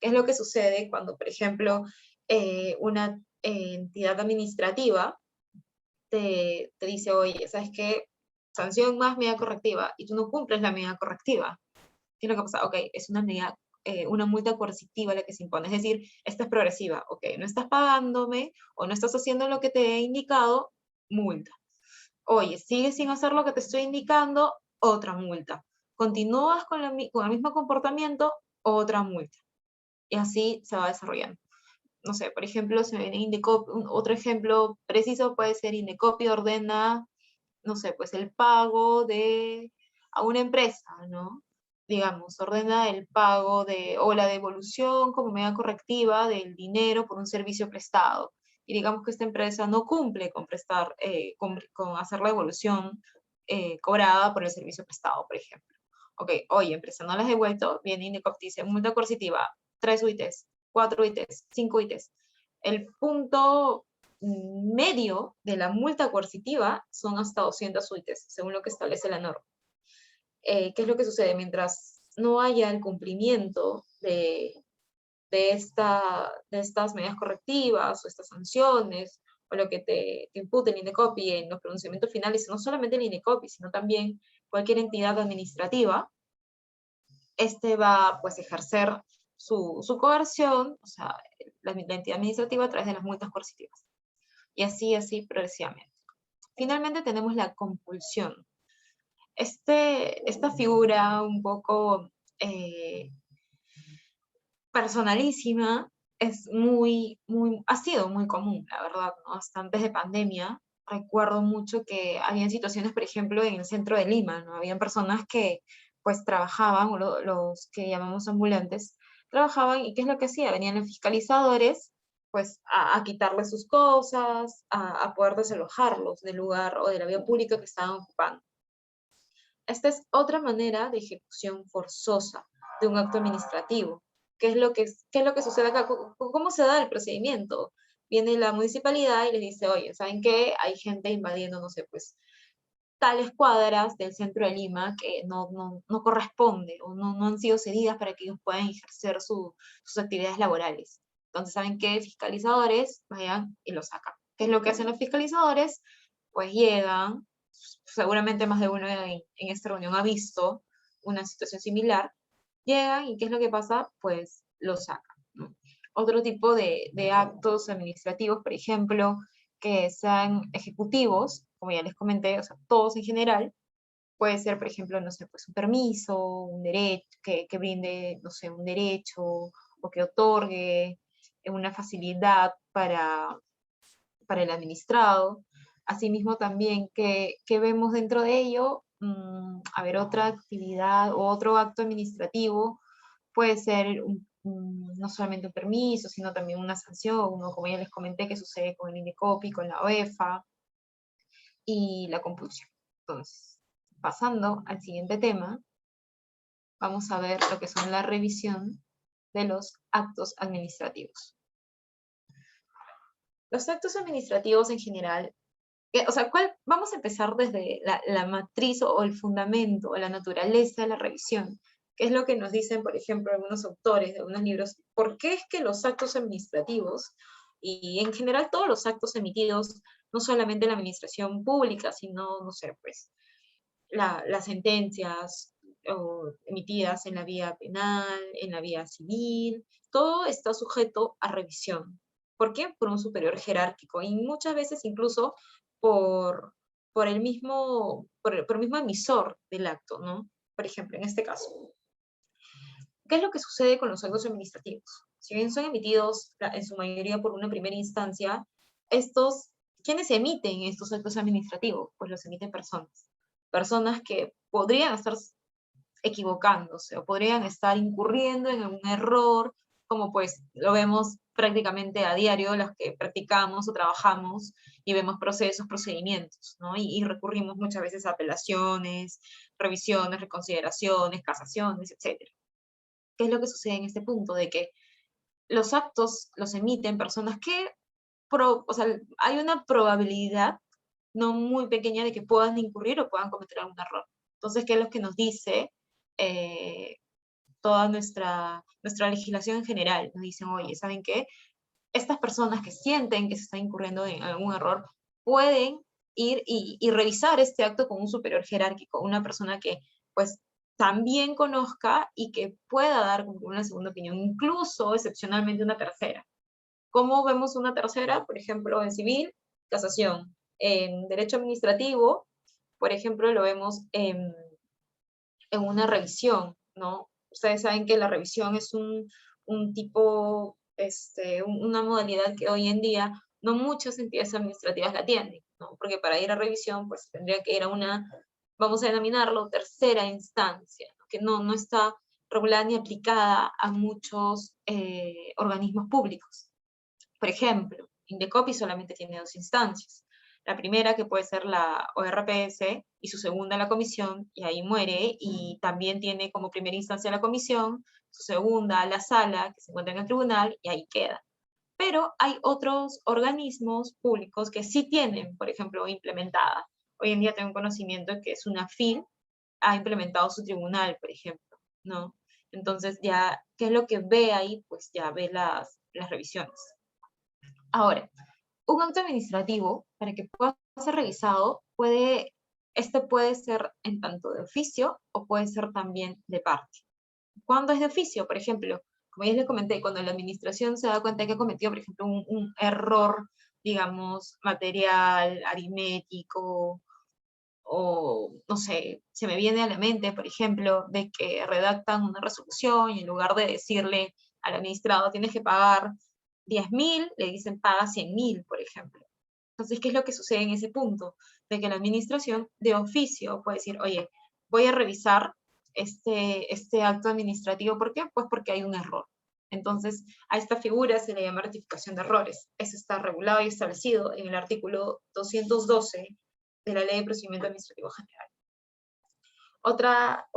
¿Qué es lo que sucede cuando, por ejemplo, una entidad administrativa te dice, oye, ¿sabes qué? Sanción más medida correctiva, y tú no cumples la medida correctiva? ¿Qué es lo que pasa? Ok, es una medida una multa coercitiva la que se impone. Es decir, esta es progresiva. Ok, no estás pagándome o no estás haciendo lo que te he indicado, multa. Oye, sigues sin hacer lo que te estoy indicando, otra multa. Continúas con el mismo comportamiento, otra multa. Y así se va desarrollando. No sé, por ejemplo, se viene Indecopi, otro ejemplo preciso puede ser Indecopi ordena, no sé, pues el pago a una empresa, ¿no? Digamos, ordena el pago o la devolución como medida correctiva del dinero por un servicio prestado. Y digamos que esta empresa no cumple con con hacer la devolución cobrada por el servicio prestado, por ejemplo. Ok, oye, empresa, no la has devuelto, viene Indecop, dice, multa coercitiva, 3 UITs, 4 UITs, 5 UITs. El punto medio de la multa coercitiva son hasta 200 UITs, según lo que establece la norma. ¿Qué es lo que sucede? Mientras no haya el cumplimiento de estas medidas correctivas o estas sanciones, o lo que te impute el INDECOPI en los pronunciamientos finales, no solamente el INDECOPI, sino también cualquier entidad administrativa, va pues, a ejercer su coerción, o sea, la entidad administrativa a través de las multas coercitivas. Y así progresivamente. Finalmente tenemos la compulsión. Esta figura un poco personalísima ha sido muy común, la verdad, ¿no? Hasta antes de pandemia. Recuerdo mucho que habían situaciones, por ejemplo, en el centro de Lima, ¿no? Habían personas que pues trabajaban, los que llamamos ambulantes, trabajaban y ¿qué es lo que hacía? Venían los fiscalizadores pues a quitarles sus cosas, a poder desalojarlos del lugar o de la vía pública que estaban ocupando. Esta es otra manera de ejecución forzosa de un acto administrativo. ¿Qué es lo que sucede acá? ¿Cómo se da el procedimiento? Viene la municipalidad y les dice, oye, ¿saben qué? Hay gente invadiendo, no sé, pues, tales cuadras del centro de Lima que no corresponde o no han sido cedidas para que ellos puedan ejercer sus actividades laborales. Entonces, ¿saben qué? Fiscalizadores vayan y lo sacan. ¿Qué es lo que hacen los fiscalizadores? Pues llegan, seguramente más de uno en esta reunión ha visto una situación similar, llegan y ¿qué es lo que pasa? Pues lo sacan, ¿no? Otro tipo de actos administrativos, por ejemplo, que sean ejecutivos, como ya les comenté, o sea, todos en general, puede ser, por ejemplo, no sé, pues un permiso, un derecho, que brinde, no sé, un derecho, o que otorgue una facilidad para el administrado. Asimismo también que vemos dentro de ello, a ver, otra actividad o otro acto administrativo puede ser no solamente un permiso, sino también una sanción, como ya les comenté, que sucede con el INDECOPI, con la OEFA, y la compulsión. Entonces, pasando al siguiente tema, vamos a ver lo que son la revisión de los actos administrativos. Los actos administrativos en general, o sea, vamos a empezar desde la matriz o el fundamento o la naturaleza de la revisión, que es lo que nos dicen, por ejemplo, algunos autores de algunos libros, ¿por qué es que los actos administrativos, y en general todos los actos emitidos, no solamente en la administración pública, sino, no sé, pues, las sentencias emitidas en la vía penal, en la vía civil, todo está sujeto a revisión? ¿Por qué? Por un superior jerárquico y muchas veces incluso por el mismo emisor del acto, ¿no? Por ejemplo, en este caso, ¿qué es lo que sucede con los actos administrativos? Si bien son emitidos en su mayoría por una primera instancia, ¿quiénes emiten estos actos administrativos? Pues los emiten personas. Personas que podrían estar equivocándose o podrían estar incurriendo en un error, como pues lo vemos prácticamente a diario los que practicamos o trabajamos y vemos procesos, procedimientos, ¿no? Y recurrimos muchas veces a apelaciones, revisiones, reconsideraciones, casaciones, etc. ¿Qué es lo que sucede en este punto? De que los actos los emiten personas que, o sea, hay una probabilidad no muy pequeña de que puedan incurrir o puedan cometer algún error. Entonces, ¿qué es lo que nos dice toda nuestra legislación en general? Nos dicen, oye, ¿saben qué? Estas personas que sienten que se está incurriendo en algún error pueden ir y revisar este acto con un superior jerárquico, una persona que, pues, también conozca y que pueda dar una segunda opinión, incluso excepcionalmente una tercera. ¿Cómo vemos una tercera? Por ejemplo, en civil, casación. En derecho administrativo, por ejemplo, lo vemos en una revisión, ¿no? Ustedes saben que la revisión es un tipo, una modalidad que hoy en día no muchas entidades administrativas la tienen, ¿no? Porque para ir a revisión, pues tendría que ir a una, vamos a denominarlo, tercera instancia, ¿no? Que no está regulada ni aplicada a muchos organismos públicos. Por ejemplo, Indecopi solamente tiene 2 instancias. La primera, que puede ser la ORPS, y su segunda la comisión, y ahí muere, y también tiene como primera instancia la comisión, su segunda la sala, que se encuentra en el tribunal, y ahí queda. Pero hay otros organismos públicos que sí tienen, por ejemplo, implementada. Hoy en día tengo conocimiento de que es una FIL, ha implementado su tribunal, por ejemplo, ¿no? Entonces ya, ¿qué es lo que ve ahí? Pues ya ve las revisiones. Ahora, un acto administrativo, para que pueda ser revisado, este puede ser en tanto de oficio o puede ser también de parte. ¿Cuándo es de oficio? Por ejemplo, como ya les comenté, cuando la administración se da cuenta de que ha cometido, por ejemplo, un error, digamos, material, aritmético, o no sé, se me viene a la mente, por ejemplo, de que redactan una resolución y en lugar de decirle al administrado tienes que pagar 10.000, le dicen paga 100.000, por ejemplo. Entonces, ¿qué es lo que sucede en ese punto? De que la administración de oficio puede decir, oye, voy a revisar este acto administrativo. ¿Por qué? Pues porque hay un error. Entonces, a esta figura se le llama rectificación de errores. Eso está regulado y establecido en el artículo 212 de la Ley de Procedimiento Administrativo General. Otra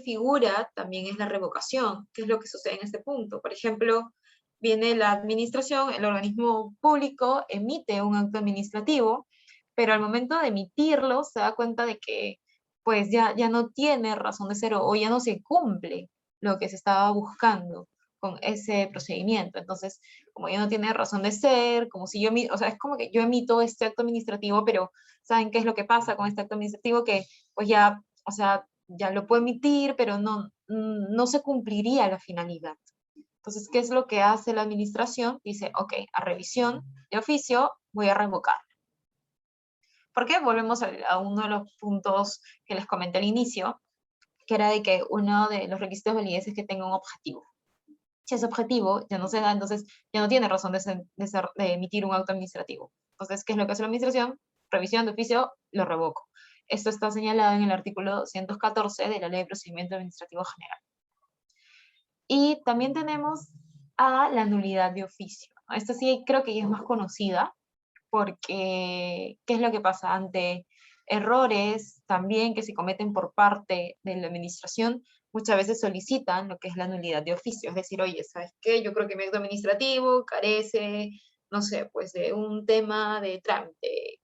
figura también es la revocación. ¿Qué es lo que sucede en este punto? Por ejemplo, viene la administración, el organismo público emite un acto administrativo, pero al momento de emitirlo se da cuenta de que pues ya no tiene razón de ser o ya no se cumple lo que se estaba buscando con ese procedimiento. Entonces, como ya no tiene razón de ser, como si yo, o sea, es como que yo emito este acto administrativo, pero ¿saben qué es lo que pasa con este acto administrativo? Que pues ya, o sea, ya lo puedo emitir, pero no se cumpliría la finalidad. Entonces, ¿qué es lo que hace la administración? Dice, ok, a revisión de oficio voy a revocar. ¿Por qué? Volvemos a uno de los puntos que les comenté al inicio, que era de que uno de los requisitos de validez es que tenga un objetivo. Si ese objetivo ya no se da, entonces ya no tiene razón de emitir un acto administrativo. Entonces, ¿qué es lo que hace la administración? Revisión de oficio, lo revoco. Esto está señalado en el artículo 214 de la Ley de Procedimiento Administrativo General. Y también tenemos a la nulidad de oficio. Esta sí creo que ya es más conocida, porque ¿qué es lo que pasa? Ante errores también que se cometen por parte de la administración, muchas veces solicitan lo que es la nulidad de oficio, es decir, oye, ¿sabes qué? Yo creo que mi acto administrativo carece, no sé, pues de un tema de trámite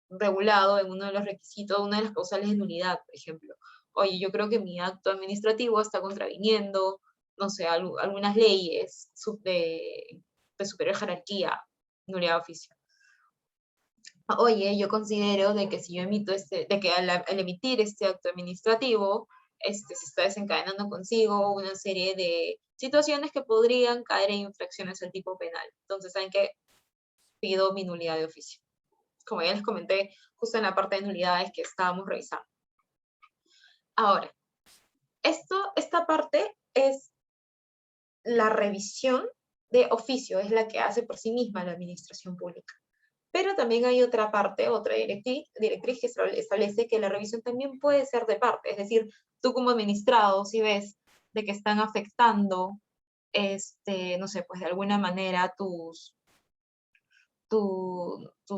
regulado en uno de los requisitos, una de las causales de nulidad, por ejemplo. Oye, yo creo que mi acto administrativo está contraviniendo, no sé, algunas leyes de superior jerarquía, nulidad de oficio. Oye, yo considero de que si yo emito de que al emitir este acto administrativo, se está desencadenando consigo una serie de situaciones que podrían caer en infracciones al tipo penal. Entonces, ¿saben qué? Pido mi nulidad de oficio. Como ya les comenté, justo en la parte de nulidades que estábamos revisando. Ahora, esta parte es la revisión de oficio, es la que hace por sí misma la administración pública. Pero también hay otra parte, otra directriz que establece que la revisión también puede ser de parte. Es decir, tú como administrado, si ves de que están afectando, no sé, pues de alguna manera tus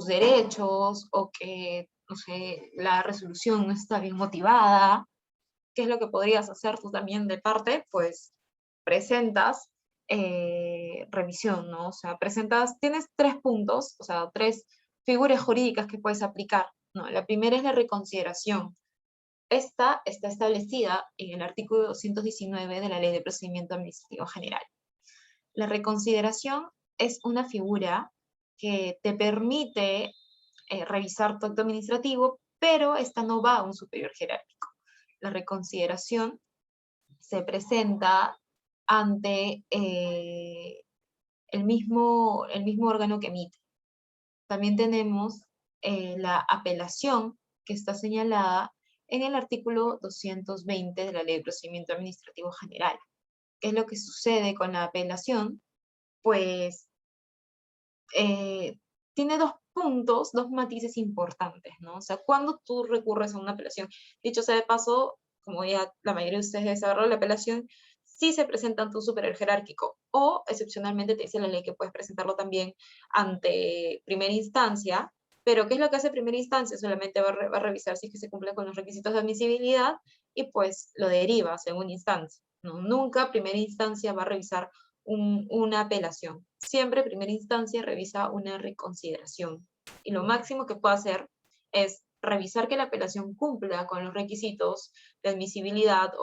derechos o que, no sé, la resolución no está bien motivada, ¿qué es lo que podrías hacer tú también de parte? Pues presentas revisión, ¿no? O sea, tienes 3 puntos, o sea, 3 figuras jurídicas que puedes aplicar, ¿no? La primera es la reconsideración. Esta está establecida en el artículo 219 de la Ley de Procedimiento Administrativo General. La reconsideración es una figura que te permite revisar tu acto administrativo, pero esta no va a un superior jerárquico. la reconsideración se presenta ante el mismo órgano que emite. También tenemos la apelación, que está señalada en el artículo 220 de la Ley de Procedimiento Administrativo General. ¿Qué es lo que sucede con la apelación? Pues tiene dos puntos, dos matices importantes, ¿no? O sea, cuando tú recurres a una apelación, dicho sea de paso, como ya la mayoría de ustedes saben, la apelación sí se presenta ante un superior jerárquico, o excepcionalmente te dice la ley que puedes presentarlo también ante primera instancia, pero ¿qué es lo que hace primera instancia? Solamente va a revisar si es que se cumple con los requisitos de admisibilidad y pues lo deriva a segunda instancia, ¿no? Nunca primera instancia va a revisar una apelación. Siempre primera instancia revisa una reconsideración. Y lo máximo que puede hacer es revisar que la apelación cumpla con los requisitos de admisibilidad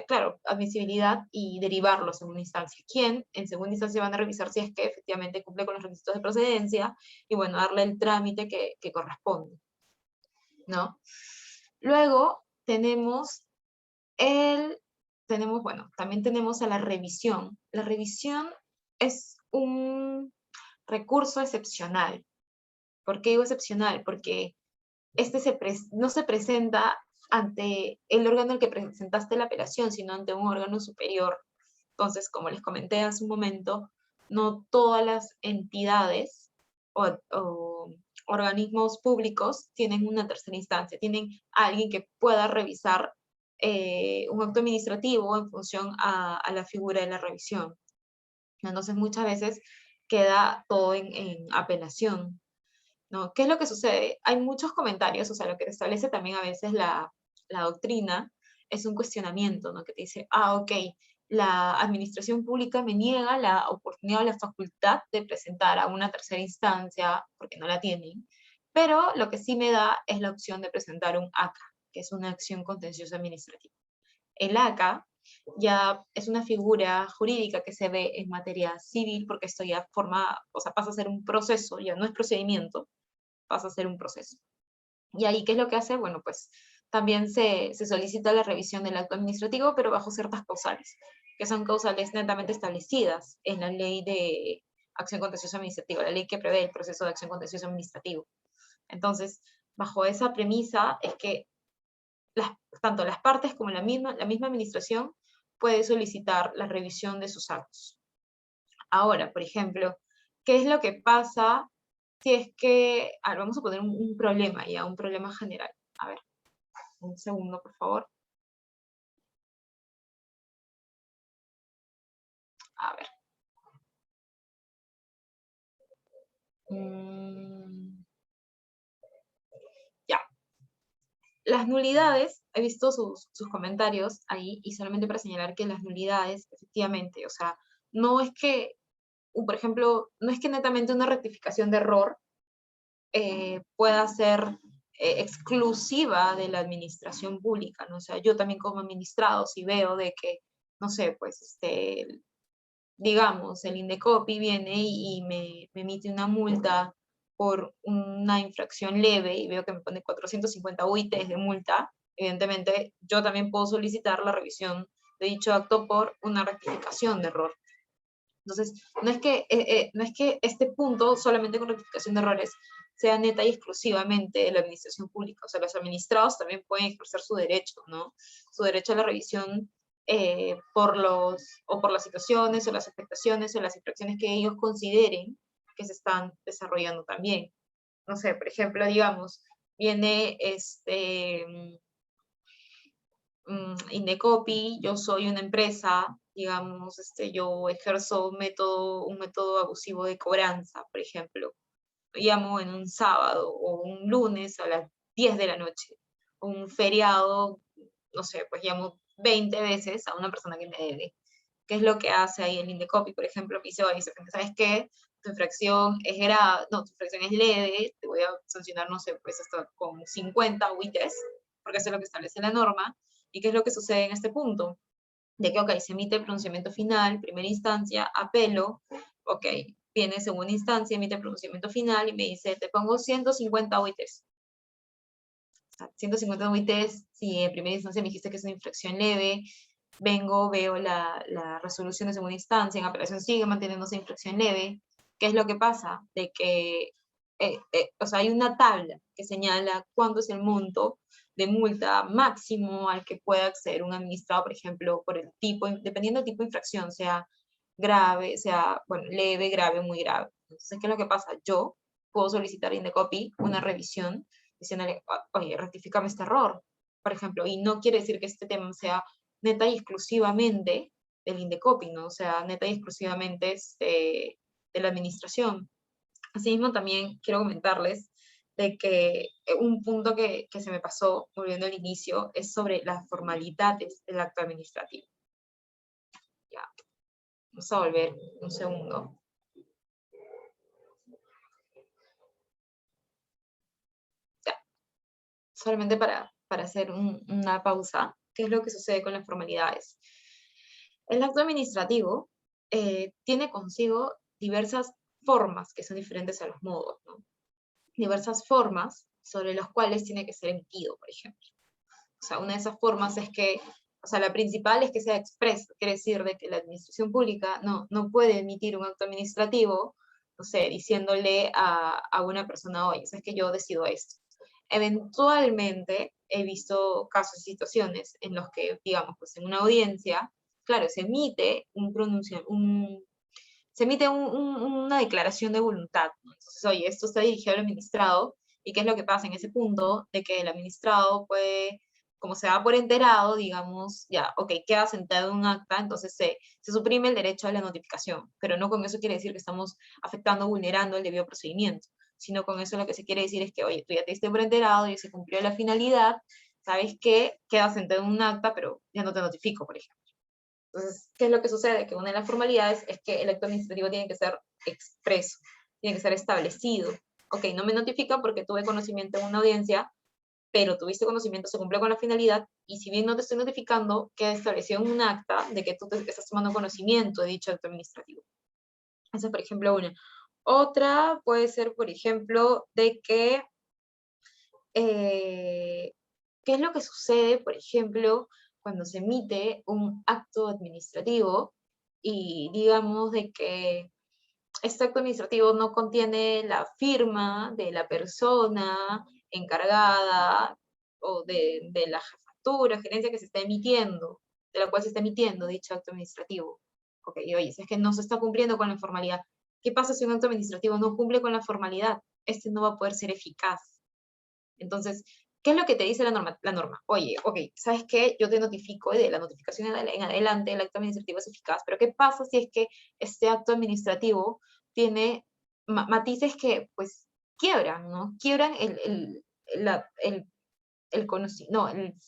claro, admisibilidad y derivarlo a segunda instancia. ¿Quién? En segunda instancia van a revisar si es que efectivamente cumple con los requisitos de procedencia y bueno, darle el trámite que corresponde, ¿no? Luego tenemos bueno, también tenemos a la revisión. La revisión es un recurso excepcional. ¿Por qué digo excepcional? Porque no se presenta ante el órgano al que presentaste la apelación, sino ante un órgano superior. Entonces, como les comenté hace un momento, no todas las entidades o organismos públicos tienen una tercera instancia, tienen a alguien que pueda revisar un acto administrativo en función a la figura de la revisión. Entonces, muchas veces queda todo en apelación, ¿no? ¿Qué es lo que sucede? Hay muchos comentarios, o sea, lo que establece también a veces la doctrina es un cuestionamiento, ¿no? Que te dice, ok, la administración pública me niega la oportunidad o la facultad de presentar a una tercera instancia, porque no la tienen, pero lo que sí me da es la opción de presentar un ACA, que es una acción contenciosa administrativa. El ACA ya es una figura jurídica que se ve en materia civil, porque esto ya pasa a ser un proceso, ya no es procedimiento, pasa a ser un proceso. Y ahí, ¿qué es lo que hace? Bueno, pues también se solicita la revisión del acto administrativo, pero bajo ciertas causales, que son causales netamente establecidas en la ley de acción contenciosa administrativa, la ley que prevé el proceso de acción contenciosa administrativo. Entonces, bajo esa premisa es que tanto las partes como la misma administración puede solicitar la revisión de sus actos. Ahora, por ejemplo, ¿qué es lo que pasa si es que, vamos a poner un problema ya, un problema general? A ver, un segundo, por favor. A ver. Ya. Las nulidades, he visto sus comentarios ahí, y solamente para señalar que las nulidades, efectivamente, o sea, no es que, por ejemplo, no es que netamente una rectificación de error pueda ser exclusiva de la administración pública, ¿no? O sea, yo también como administrado, si veo de que, no sé, pues, digamos, el Indecopi viene y me emite una multa por una infracción leve y veo que me pone 450 UITs de multa, evidentemente yo también puedo solicitar la revisión de dicho acto por una rectificación de error. Entonces, no es que este punto, solamente con rectificación de errores, sea neta y exclusivamente de la administración pública. O sea, los administrados también pueden ejercer su derecho, ¿no? Su derecho a la revisión por las situaciones o las afectaciones o las infracciones que ellos consideren que se están desarrollando también. No sé, por ejemplo, digamos, viene Indecopi, yo soy una empresa, digamos, yo ejerzo un método abusivo de cobranza, por ejemplo. Llamo en un sábado o un lunes a las 10 de la noche, un feriado, no sé, pues llamo 20 veces a una persona que me debe. ¿Qué es lo que hace ahí el Indecopi, por ejemplo? Me dice, ¿sabes qué? Tu infracción es grave, no, tu infracción es leve, te voy a sancionar, no sé, pues hasta con 50 UITs, porque eso es lo que establece la norma. ¿Y qué es lo que sucede en este punto? De que, ok, se emite el pronunciamiento final, primera instancia, apelo, ok, viene segunda instancia, emite el pronunciamiento final y me dice, te pongo 150 UITs. sea, 150 UITs, si en primera instancia me dijiste que es una infracción leve, vengo, veo la resolución de segunda instancia, en apelación sigue manteniéndose infracción leve. ¿Qué es lo que pasa? De que, o sea, hay una tabla que señala cuánto es el monto de multa máximo al que puede acceder un administrado, por ejemplo, por el tipo, dependiendo del tipo de infracción, sea grave, sea, bueno, leve, grave, muy grave. Entonces, ¿qué es lo que pasa? Yo puedo solicitar Indecopi una revisión diciéndole, oye, rectifícame este error, por ejemplo, y no quiere decir que este tema sea neta y exclusivamente del Indecopi, ¿no? O sea, neta y exclusivamente de la administración. Asimismo, también quiero comentarles de que un punto que se me pasó, volviendo al inicio, es sobre las formalidades del acto administrativo. Ya, vamos a volver un segundo. Ya, solamente para hacer una pausa, ¿qué es lo que sucede con las formalidades? El acto administrativo tiene consigo diversas formas que son diferentes a los modos, ¿no? Diversas formas sobre las cuales tiene que ser emitido, por ejemplo. O sea, una de esas formas es que, o sea, la principal es que sea expreso, quiere decir de que la administración pública no puede emitir un acto administrativo, no sé, diciéndole a una persona, oye, sabes que yo decido esto. Eventualmente he visto casos y situaciones en los que, digamos, pues en una audiencia, claro, se emite una declaración de voluntad, ¿no? Entonces, oye, esto está dirigido al administrado, ¿y qué es lo que pasa en ese punto? De que el administrado puede, como se da por enterado, digamos, ya, ok, queda sentado en un acta, entonces se suprime el derecho a la notificación, pero no con eso quiere decir que estamos afectando, vulnerando el debido procedimiento, sino con eso lo que se quiere decir es que, oye, tú ya te diste por enterado, y se cumplió la finalidad, ¿sabes qué? Queda sentado en un acta, pero ya no te notifico, por ejemplo. Entonces, ¿qué es lo que sucede? Que una de las formalidades es que el acto administrativo tiene que ser expreso, tiene que ser establecido. Ok, no me notifica porque tuve conocimiento en una audiencia, pero tuviste conocimiento, se cumplió con la finalidad, y si bien no te estoy notificando, queda establecido en un acta de que tú estás tomando conocimiento de dicho acto administrativo. Esa es, por ejemplo, una. Otra puede ser, por ejemplo, de que, ¿qué es lo que sucede, por ejemplo, cuando se emite un acto administrativo y digamos de que este acto administrativo no contiene la firma de la persona encargada o de la jefatura, gerencia que se está emitiendo, de la cual se está emitiendo dicho acto administrativo? Ok, oye, si es que no se está cumpliendo con la formalidad, ¿qué pasa si un acto administrativo no cumple con la formalidad? Este no va a poder ser eficaz. Entonces, ¿qué es lo que te dice la norma? La norma, oye, ok, ¿sabes qué? Yo te notifico y de la notificación en adelante el acto administrativo es eficaz, pero ¿qué pasa si es que este acto administrativo tiene matices que, pues, quiebran, ¿no? Quiebran el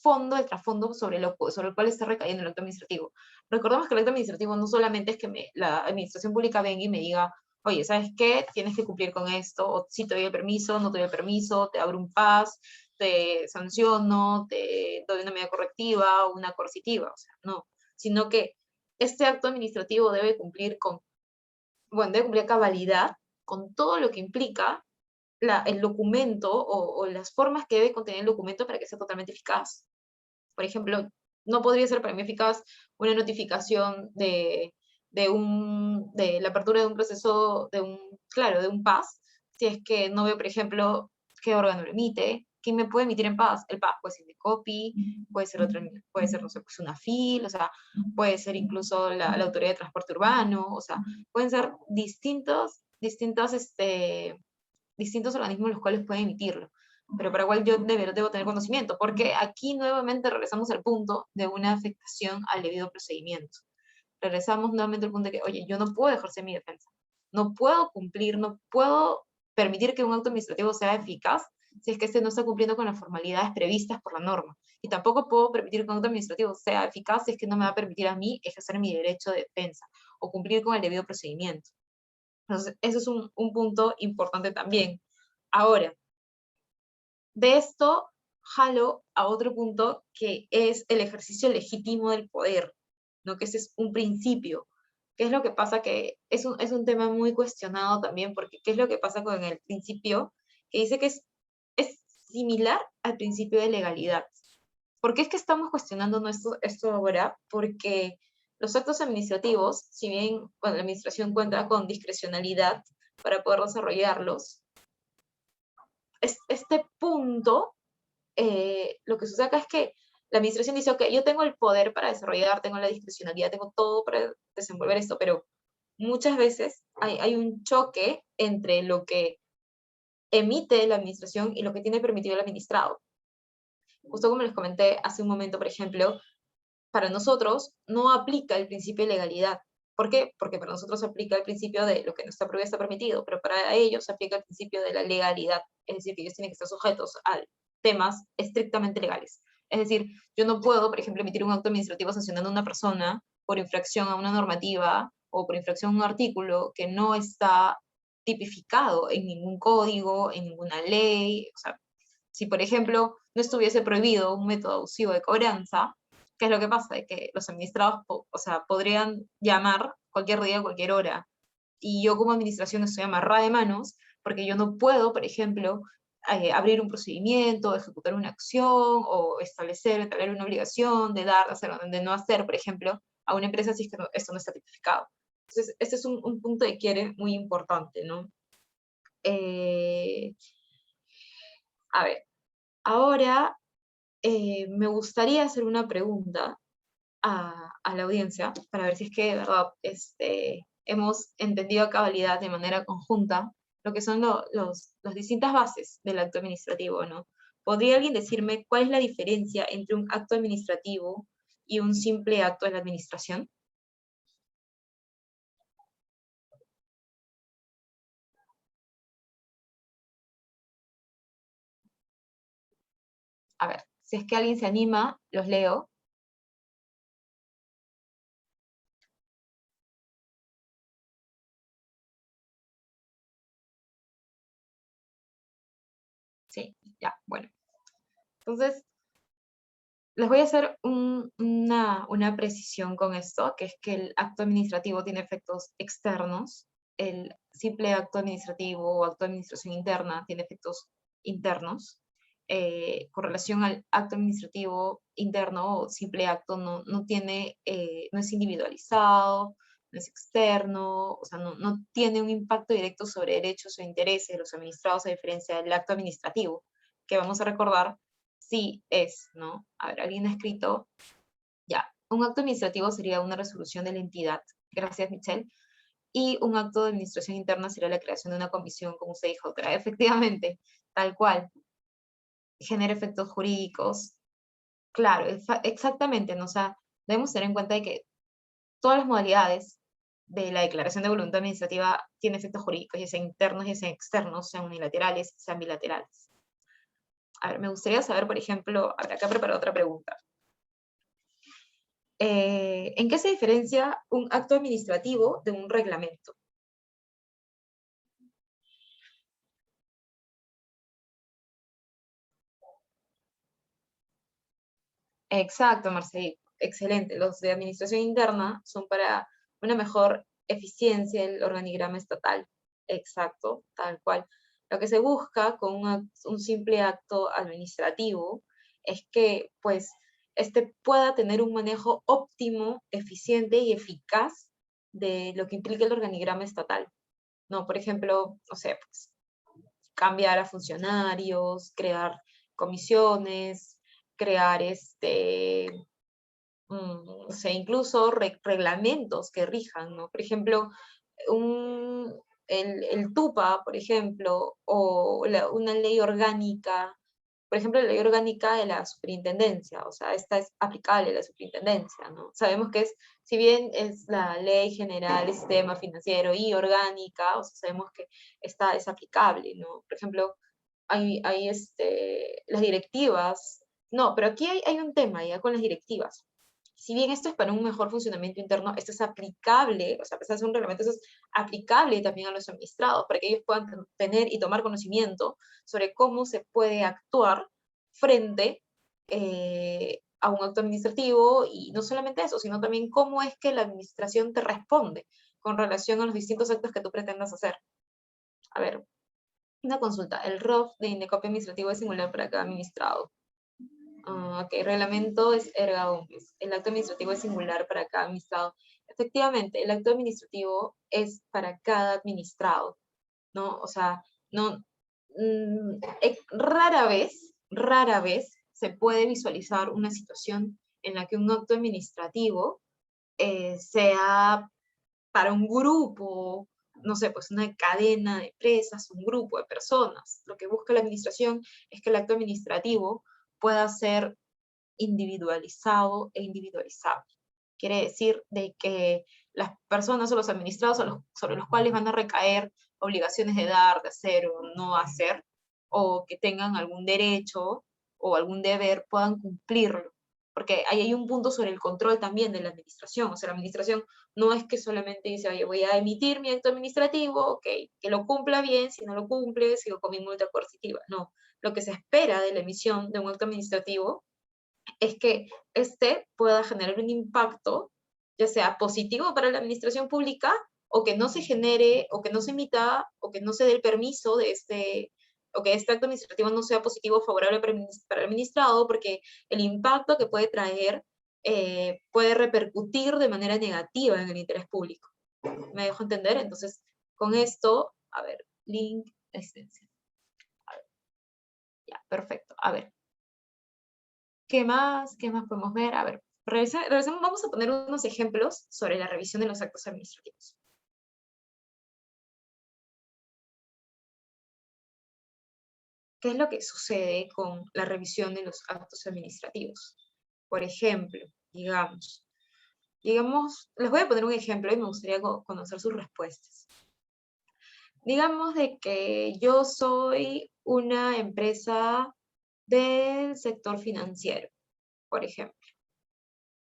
fondo, el trasfondo sobre el cual está recayendo el acto administrativo. Recordemos que el acto administrativo no solamente es que la administración pública venga y me diga, oye, ¿sabes qué? Tienes que cumplir con esto, o si te doy el permiso, no te doy el permiso, te abro un PAS, te sanciono, te doy una medida correctiva o una coercitiva, o sea, no, sino que este acto administrativo debe cumplir a cabalidad con todo lo que implica el documento o las formas que debe contener el documento para que sea totalmente eficaz. Por ejemplo, no podría ser para mí eficaz una notificación de la apertura de un proceso, de un PAS, si es que no veo, por ejemplo, qué órgano lo emite, quién me puede emitir en PAS. El PAS puede ser Indecopi, puede ser puede ser, no sé, pues una FIL, o sea, puede ser incluso la Autoridad de Transporte Urbano, o sea, pueden ser distintos organismos los cuales pueden emitirlo, pero para cual yo debo tener conocimiento, porque aquí nuevamente regresamos al punto de una afectación al debido procedimiento. Regresamos nuevamente al punto de que, oye, yo no puedo ejercer mi defensa, no puedo cumplir, no puedo permitir que un acto administrativo sea eficaz si es que este no está cumpliendo con las formalidades previstas por la norma. Y tampoco puedo permitir que un acto administrativo sea eficaz si es que no me va a permitir a mí ejercer mi derecho de defensa o cumplir con el debido procedimiento. Entonces, eso es un punto importante también. Ahora, de esto jalo a otro punto que es el ejercicio legítimo del poder, ¿no? Que ese es un principio. ¿Qué es lo que pasa? Que es un tema muy cuestionado también, porque ¿qué es lo que pasa con el principio? Que dice que similar al principio de legalidad. ¿Por qué es que estamos cuestionando esto ahora? Porque los actos administrativos, si bien la administración cuenta con discrecionalidad para poder desarrollarlos, este punto, lo que sucede acá es que la administración dice, ok, yo tengo el poder para desarrollar, tengo la discrecionalidad, tengo todo para desenvolver esto, pero muchas veces hay un choque entre lo que emite la administración y lo que tiene permitido el administrado. Justo como les comenté hace un momento, por ejemplo, para nosotros no aplica el principio de legalidad. ¿Por qué? Porque para nosotros aplica el principio de lo que no está prohibido está permitido, pero para ellos aplica el principio de la legalidad, es decir, que ellos tienen que estar sujetos a temas estrictamente legales. Es decir, yo no puedo, por ejemplo, emitir un acto administrativo sancionando a una persona por infracción a una normativa o por infracción a un artículo que no está tipificado en ningún código, en ninguna ley. O sea, si, por ejemplo, no estuviese prohibido un método abusivo de cobranza, ¿qué es lo que pasa? De que los administrados, o sea, podrían llamar cualquier día, cualquier hora. Y yo como administración estoy amarrada de manos porque yo no puedo, por ejemplo, abrir un procedimiento, ejecutar una acción o establecer una obligación de dar, de hacer, de no hacer, por ejemplo, a una empresa si es que esto no está tipificado. Entonces, este es un punto de quiebre muy importante, ¿no? A ver, ahora me gustaría hacer una pregunta a la audiencia para ver si es que de verdad hemos entendido a cabalidad de manera conjunta lo que son las distintas bases del acto administrativo, ¿no? ¿Podría alguien decirme cuál es la diferencia entre un acto administrativo y un simple acto de la administración? A ver, si es que alguien se anima, los leo. Sí, ya, bueno. Entonces, les voy a hacer una precisión con esto, que es que el acto administrativo tiene efectos externos, el simple acto administrativo o acto de administración interna tiene efectos internos. Con relación al acto administrativo interno o simple acto, no tiene, no es individualizado, no es externo, o sea, no tiene un impacto directo sobre derechos o intereses de los administrados, a diferencia del acto administrativo, que vamos a recordar sí es, ¿no? A ver, alguien ha escrito, ya, un acto administrativo sería una resolución de la entidad, gracias Michelle, y un acto de administración interna sería la creación de una comisión, como usted dijo, otra, efectivamente, tal cual, genera efectos jurídicos, claro, exactamente, ¿no? O sea, debemos tener en cuenta de que todas las modalidades de la declaración de voluntad administrativa tienen efectos jurídicos, ya sean internos, ya sean externos, sean unilaterales, sean bilaterales. A ver, me gustaría saber, por ejemplo, habrá que preparar otra pregunta. ¿En qué se diferencia un acto administrativo de un reglamento? Exacto, Marcelo. Excelente. Los de administración interna son para una mejor eficiencia del organigrama estatal. Exacto, tal cual. Lo que se busca con un simple acto administrativo es que, pues, pueda tener un manejo óptimo, eficiente y eficaz de lo que implica el organigrama estatal. No, por ejemplo, o sea, pues, cambiar a funcionarios, crear comisiones, crear o sea, incluso reglamentos que rijan, ¿no? Por ejemplo, el TUPA, por ejemplo, o una ley orgánica, por ejemplo, la ley orgánica de la superintendencia, o sea, esta es aplicable a la superintendencia, ¿no? Sabemos que si bien es la ley general del sistema financiero y orgánica, o sea, sabemos que esta es aplicable, ¿no? Por ejemplo, hay las directivas, no, pero aquí hay un tema ya con las directivas. Si bien esto es para un mejor funcionamiento interno, esto es aplicable, o sea, a pesar de ser un reglamento, eso es aplicable también a los administrados, para que ellos puedan tener y tomar conocimiento sobre cómo se puede actuar frente a un acto administrativo, y no solamente eso, sino también cómo es que la administración te responde con relación a los distintos actos que tú pretendas hacer. A ver, Una consulta, el ROF de Indecopio administrativo es singular para cada administrado. Ok, reglamento es erga omnes. El acto administrativo es singular para cada administrado. Efectivamente, el acto administrativo es para cada administrado, ¿no? O sea, no, rara vez se puede visualizar una situación en la que un acto administrativo sea para un grupo, no sé, pues una cadena de empresas, un grupo de personas. Lo que busca la administración es que el acto administrativo pueda ser individualizado e individualizable. Quiere decir de que las personas o los administrados sobre los cuales van a recaer obligaciones de dar, de hacer o no hacer, o que tengan algún derecho o algún deber, puedan cumplirlo. Porque ahí hay un punto sobre el control también de la administración. O sea, la administración no es que solamente dice, oye, voy a emitir mi acto administrativo, ok, que lo cumpla bien, si no lo cumple, sigo con mi multa coercitiva. No, lo que se espera de la emisión de un acto administrativo es que este pueda generar un impacto, ya sea positivo para la administración pública, o que no se genere, o que no se emita, o que no se dé el permiso de o que este acto administrativo no sea positivo o favorable para el administrado, porque el impacto que puede traer puede repercutir de manera negativa en el interés público. ¿Me dejo entender? Entonces, con esto, a ver, link, extensión. Ya, perfecto. A ver, ¿qué más? ¿Qué más podemos ver? A ver, regresemos, vamos a poner unos ejemplos sobre la revisión de los actos administrativos. ¿Qué es lo que sucede con la revisión de los actos administrativos? Por ejemplo, digamos, les voy a poner un ejemplo y me gustaría conocer sus respuestas. Digamos de que yo soy una empresa del sector financiero, por ejemplo,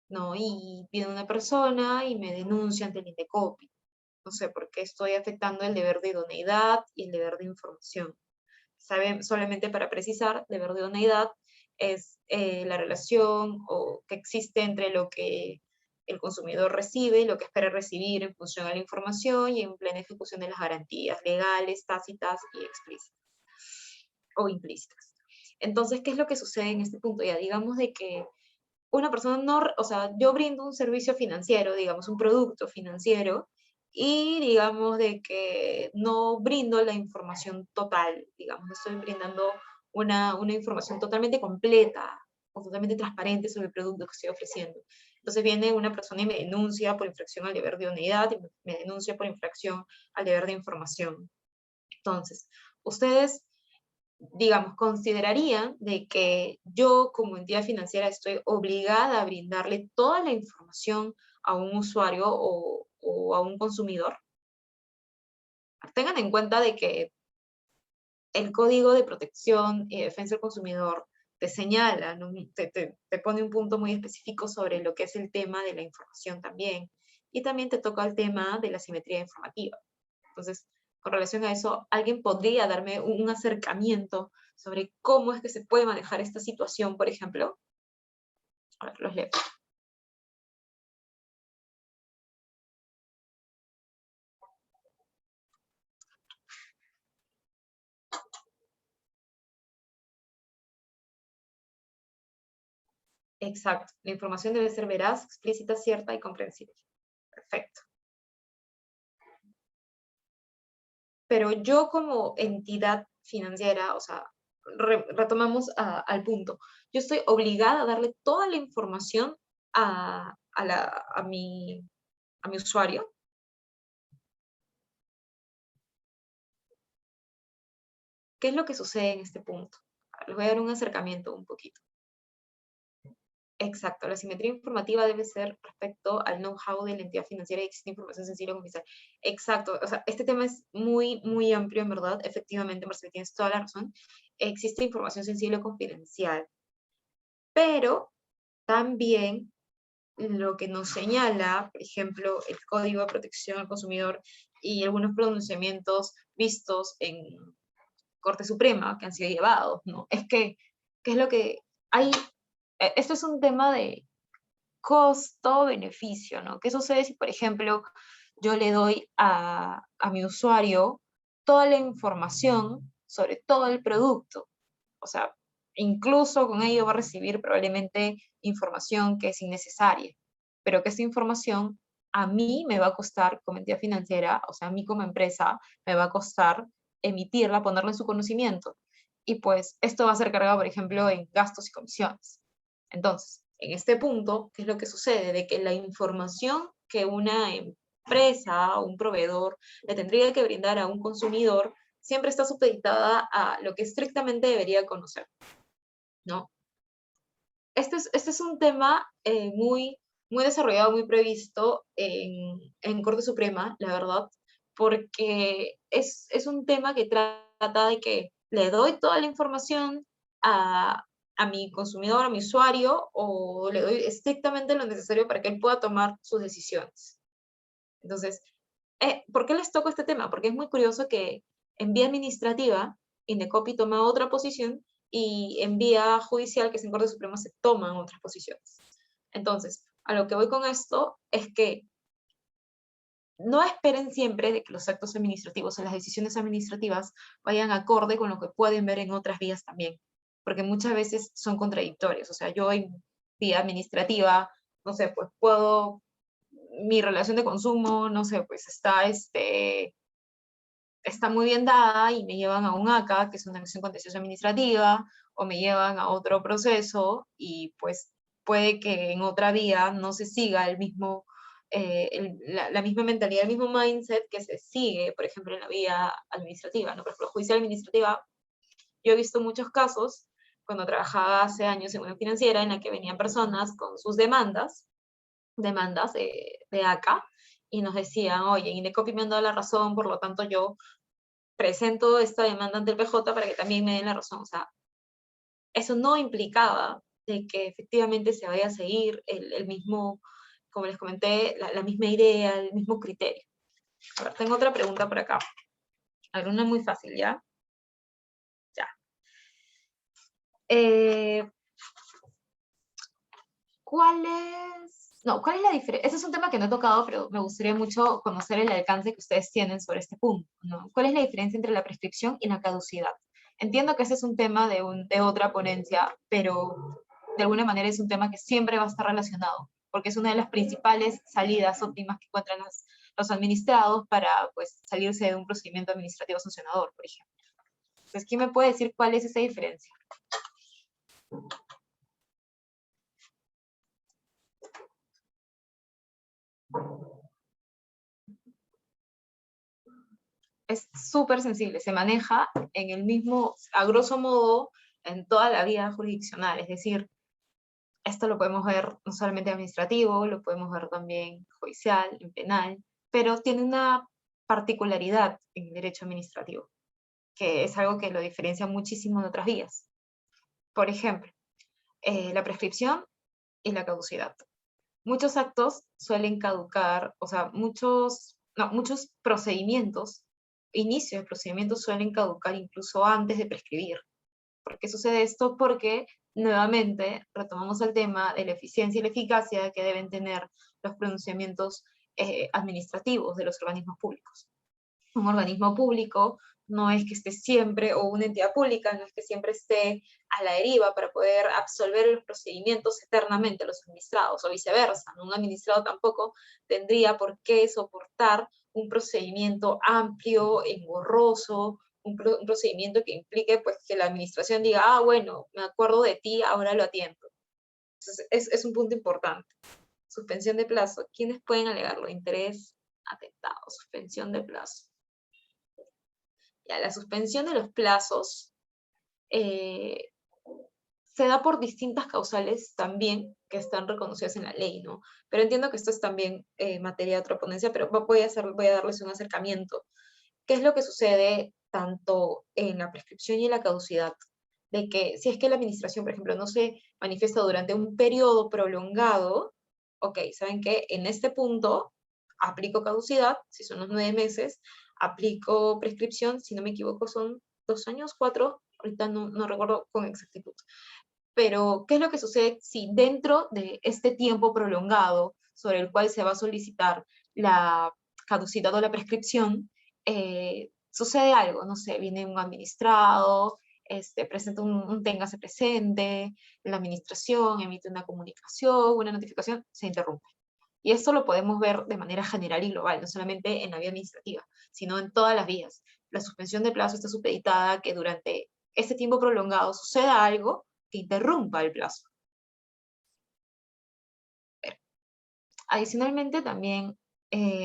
¿no? Y viene una persona y me denuncia ante el Indecopi. No sé, por qué estoy afectando el deber de idoneidad y el deber de información. Solamente para precisar, deber de idoneidad es la relación que existe entre lo que el consumidor recibe y lo que espera recibir en función a la información y en plena ejecución de las garantías legales, tácitas y explícitas o implícitas. Entonces, ¿qué es lo que sucede en este punto? Ya digamos de que una persona no, o sea, yo brindo un servicio financiero, digamos, un producto financiero, y digamos de que no brindo la información total, digamos, no estoy brindando una información totalmente completa o totalmente transparente sobre el producto que estoy ofreciendo. Entonces viene una persona y me denuncia por infracción al deber de unidad y me denuncia por infracción al deber de información. Entonces, ustedes, digamos, considerarían de que yo como entidad financiera estoy obligada a brindarle toda la información a un usuario o a un consumidor. Tengan en cuenta de que el Código de Protección y Defensa del Consumidor te señala, ¿no? te pone un punto muy específico sobre lo que es el tema de la información también. Y también te toca el tema de la simetría informativa. Entonces, con relación a eso, ¿alguien podría darme un acercamiento sobre cómo es que se puede manejar esta situación, por ejemplo? A ver, los leo. Exacto. La información debe ser veraz, explícita, cierta y comprensible. Perfecto. Pero yo como entidad financiera, o sea, retomamos al punto. Yo estoy obligada a darle toda la información a mi usuario. ¿Qué es lo que sucede en este punto? Les voy a dar un acercamiento un poquito. Exacto, la simetría informativa debe ser respecto al know-how de la entidad financiera y existe información sensible o confidencial. Exacto, o sea, este tema es muy, muy amplio en verdad, efectivamente, Marcelo, tienes toda la razón. Existe información sensible o confidencial, pero también lo que nos señala, por ejemplo, el Código de Protección al Consumidor y algunos pronunciamientos vistos en Corte Suprema que han sido llevados, ¿no? Es que, ¿qué es lo que hay? Esto es un tema de costo-beneficio, ¿no? ¿Qué sucede si, por ejemplo, yo le doy a mi usuario toda la información sobre todo el producto. O sea, incluso con ello va a recibir probablemente información que es innecesaria, pero que esa información a mí me va a costar como entidad financiera, o sea, a mí como empresa, me va a costar emitirla, ponerla en su conocimiento. Y pues esto va a ser cargado, por ejemplo, en gastos y comisiones. Entonces, en este punto, ¿qué es lo que sucede? De que la información que una empresa o un proveedor le tendría que brindar a un consumidor siempre está supeditada a lo que estrictamente debería conocer, ¿no? Este es un tema muy desarrollado, muy previsto en Corte Suprema, la verdad, porque es un tema que trata de que le doy toda la información a mi consumidor, a mi usuario, o le doy estrictamente lo necesario para que él pueda tomar sus decisiones. Entonces, ¿por qué les toco este tema? Porque es muy curioso que en vía administrativa, Indecopi toma otra posición y en vía judicial, que es en Corte Suprema, se toman otras posiciones. Entonces, a lo que voy con esto es que no esperen siempre de que los actos administrativos o las decisiones administrativas vayan acorde con lo que pueden ver en otras vías también, porque muchas veces son contradictorios. O sea, yo en vía administrativa, no sé, pues puedo, mi relación de consumo, no sé, pues está muy bien dada y me llevan a un ACA, que es una acción contenciosa administrativa, o me llevan a otro proceso y pues puede que en otra vía no se siga el mismo, la misma mentalidad, el mismo mindset que se sigue, por ejemplo, en la vía administrativa, ¿no? Por ejemplo, judicial administrativa, yo he visto muchos casos cuando trabajaba hace años en una financiera en la que venían personas con sus demandas de ACA, y nos decían, oye, Indecopi me han dado la razón, por lo tanto yo presento esta demanda ante el PJ para que también me den la razón. O sea, eso no implicaba de que efectivamente se vaya a seguir el mismo, como les comenté, la misma idea, el mismo criterio. A ver, tengo otra pregunta por acá. Alguna muy fácil, ¿ya? Ya. ¿Cuál es la diferencia? Ese es un tema que no he tocado, pero me gustaría mucho conocer el alcance que ustedes tienen sobre este punto, ¿no? ¿Cuál es la diferencia entre la prescripción y la caducidad? Entiendo que ese es un tema de otra ponencia, pero de alguna manera es un tema que siempre va a estar relacionado, porque es una de las principales salidas óptimas que encuentran los administrados para, pues, salirse de un procedimiento administrativo sancionador, por ejemplo. Entonces, ¿quién me puede decir cuál es esa diferencia? Es súper sensible, se maneja en el mismo, a grosso modo, en toda la vía jurisdiccional, es decir, esto lo podemos ver no solamente administrativo, lo podemos ver también judicial, en penal, pero tiene una particularidad en el derecho administrativo, que es algo que lo diferencia muchísimo de otras vías. Por ejemplo, la prescripción y la caducidad. Muchos actos suelen caducar, o sea, muchos procedimientos, inicios de procedimientos suelen caducar incluso antes de prescribir. ¿Por qué sucede esto? Porque, nuevamente, retomamos el tema de la eficiencia y la eficacia que deben tener los pronunciamientos administrativos de los organismos públicos. Un organismo público no es que esté siempre, o una entidad pública no es que siempre esté a la deriva para poder absolver los procedimientos eternamente a los administrados, o viceversa. Un administrado tampoco tendría por qué soportar un procedimiento amplio, engorroso, un procedimiento que implique pues, que la administración diga, ah, bueno, me acuerdo de ti, ahora lo atiendo. Entonces, es un punto importante. Suspensión de plazo. ¿Quiénes pueden alegarlo? Interés, atentado, suspensión de plazo. Ya, la suspensión de los plazos se da por distintas causales también que están reconocidas en la ley, ¿no? Pero entiendo que esto es también materia de otra ponencia, pero voy a darles un acercamiento. ¿Qué es lo que sucede tanto en la prescripción y en la caducidad? De que si es que la administración, por ejemplo, no se manifiesta durante un periodo prolongado, ok, ¿saben qué? En este punto aplico caducidad, si son los 9 meses, aplico prescripción, si no me equivoco son 2 años, 4, ahorita no recuerdo con exactitud. Pero, ¿qué es lo que sucede si dentro de este tiempo prolongado sobre el cual se va a solicitar la caducidad o la prescripción, sucede algo, no sé, viene un administrado, presenta un téngase presente, la administración emite una comunicación, una notificación, se interrumpe. Y esto lo podemos ver de manera general y global, no solamente en la vía administrativa, sino en todas las vías. La suspensión de plazo está supeditada a que durante este tiempo prolongado suceda algo que interrumpa el plazo. Adicionalmente también,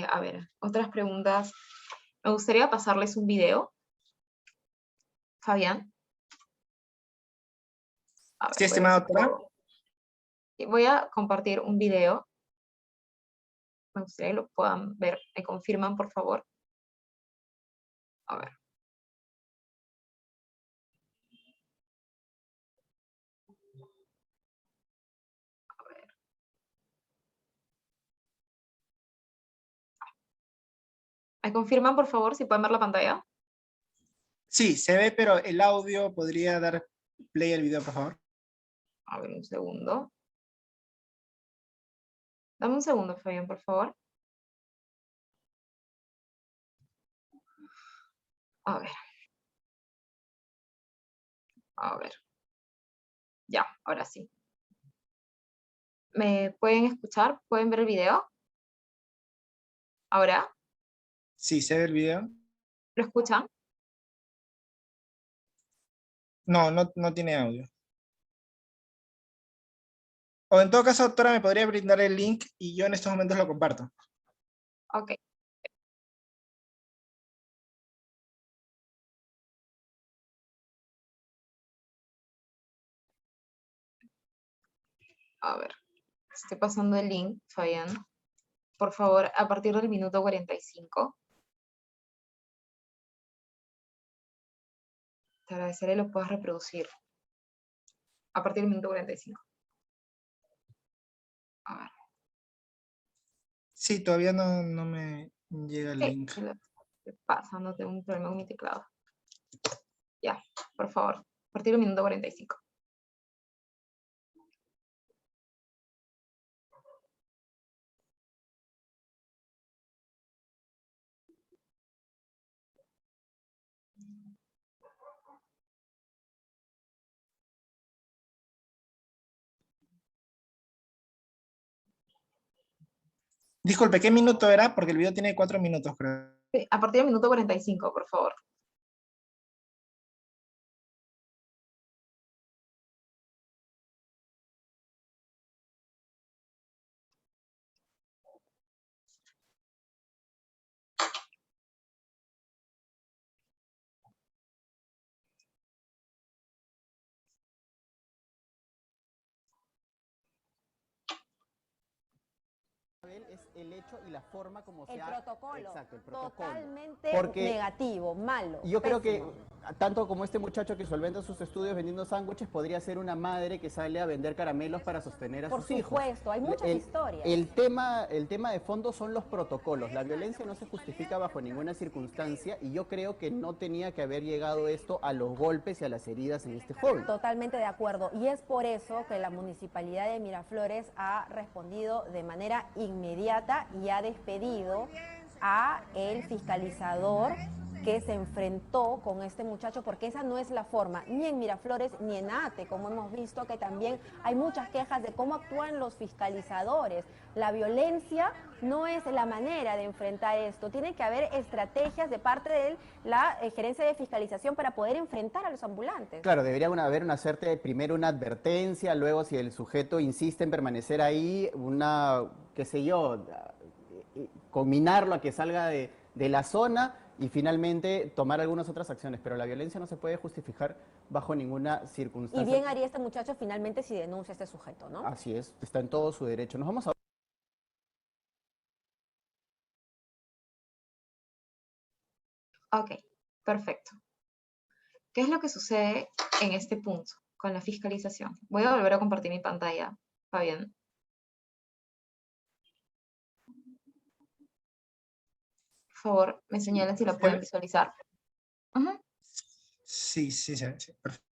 a ver, otras preguntas. Me gustaría pasarles un video. Fabián. A Sí, ver, estimada doctora. voy a compartir un video. Me gustaría que lo puedan ver. ¿Me confirman, por favor? A ver. ¿Me confirman, por favor, si pueden ver la pantalla? Sí, se ve, pero el audio, ¿podría dar play al video, por favor? A ver, un segundo. Dame un segundo, Fabián, por favor. A ver. A ver. Ya, ahora sí. ¿Me pueden escuchar? ¿Pueden ver el video? ¿Ahora? Sí, se ve el video. ¿Lo escuchan? No, no tiene audio. O en todo caso, doctora, me podría brindar el link y yo en estos momentos lo comparto. Ok. A ver. Estoy pasando el link, Fabián. Por favor, a partir del minuto 45. Te agradeceré lo puedas reproducir. A partir del minuto 45. A ver. Sí, todavía no me llega el link. Estoy pasándote un problema con mi teclado. Ya, por favor. A partir del minuto 45. Disculpe, ¿qué minuto era? Porque el video tiene 4 minutos, creo. Sí, a partir del minuto 45, por favor. Es el hecho y la forma como el se ha... protocolo. Exacto, el protocolo. Totalmente Porque negativo, malo. yo creo que pésimo. tanto como este muchacho que solventa sus estudios vendiendo sándwiches, podría ser una madre que sale a vender caramelos para sostener a Por sus hijos. supuesto, hay muchas historias. El tema de fondo son los protocolos. La violencia no se justifica bajo ninguna circunstancia y yo creo que no tenía que haber llegado esto a los golpes y a las heridas en este joven. Totalmente de acuerdo. Y es por eso que la Municipalidad de Miraflores ha respondido de manera inmediata y ha despedido a el fiscalizador que se enfrentó con este muchacho, porque esa no es la forma, ni en Miraflores ni en ATE, como hemos visto que también hay muchas quejas de cómo actúan los fiscalizadores. La violencia no es la manera de enfrentar esto, tiene que haber estrategias de parte de la gerencia de fiscalización para poder enfrentar a los ambulantes. Claro, debería haber una primero una advertencia, luego si el sujeto insiste en permanecer ahí, qué sé yo, combinarlo a que salga de la zona y finalmente tomar algunas otras acciones, pero la violencia no se puede justificar bajo ninguna circunstancia. Y bien haría este muchacho finalmente si denuncia a este sujeto, ¿no? Así es, está en todo su derecho. Nos vamos a... Ok, perfecto. ¿Qué es lo que sucede en este punto con la fiscalización? Voy a volver a compartir mi pantalla, Fabián. Por favor, me señalan si la pueden visualizar. Uh-huh. Sí, perfecto.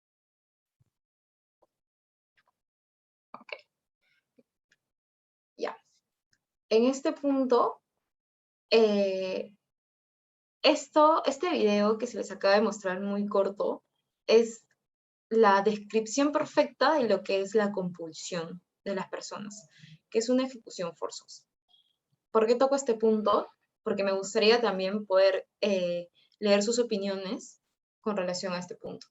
Ok. Ya. En este punto, Este video que se les acaba de mostrar muy corto es la descripción perfecta de lo que es la compulsión de las personas, que es una ejecución forzosa. ¿Por qué toco este punto? Porque me gustaría también poder leer sus opiniones con relación a este punto.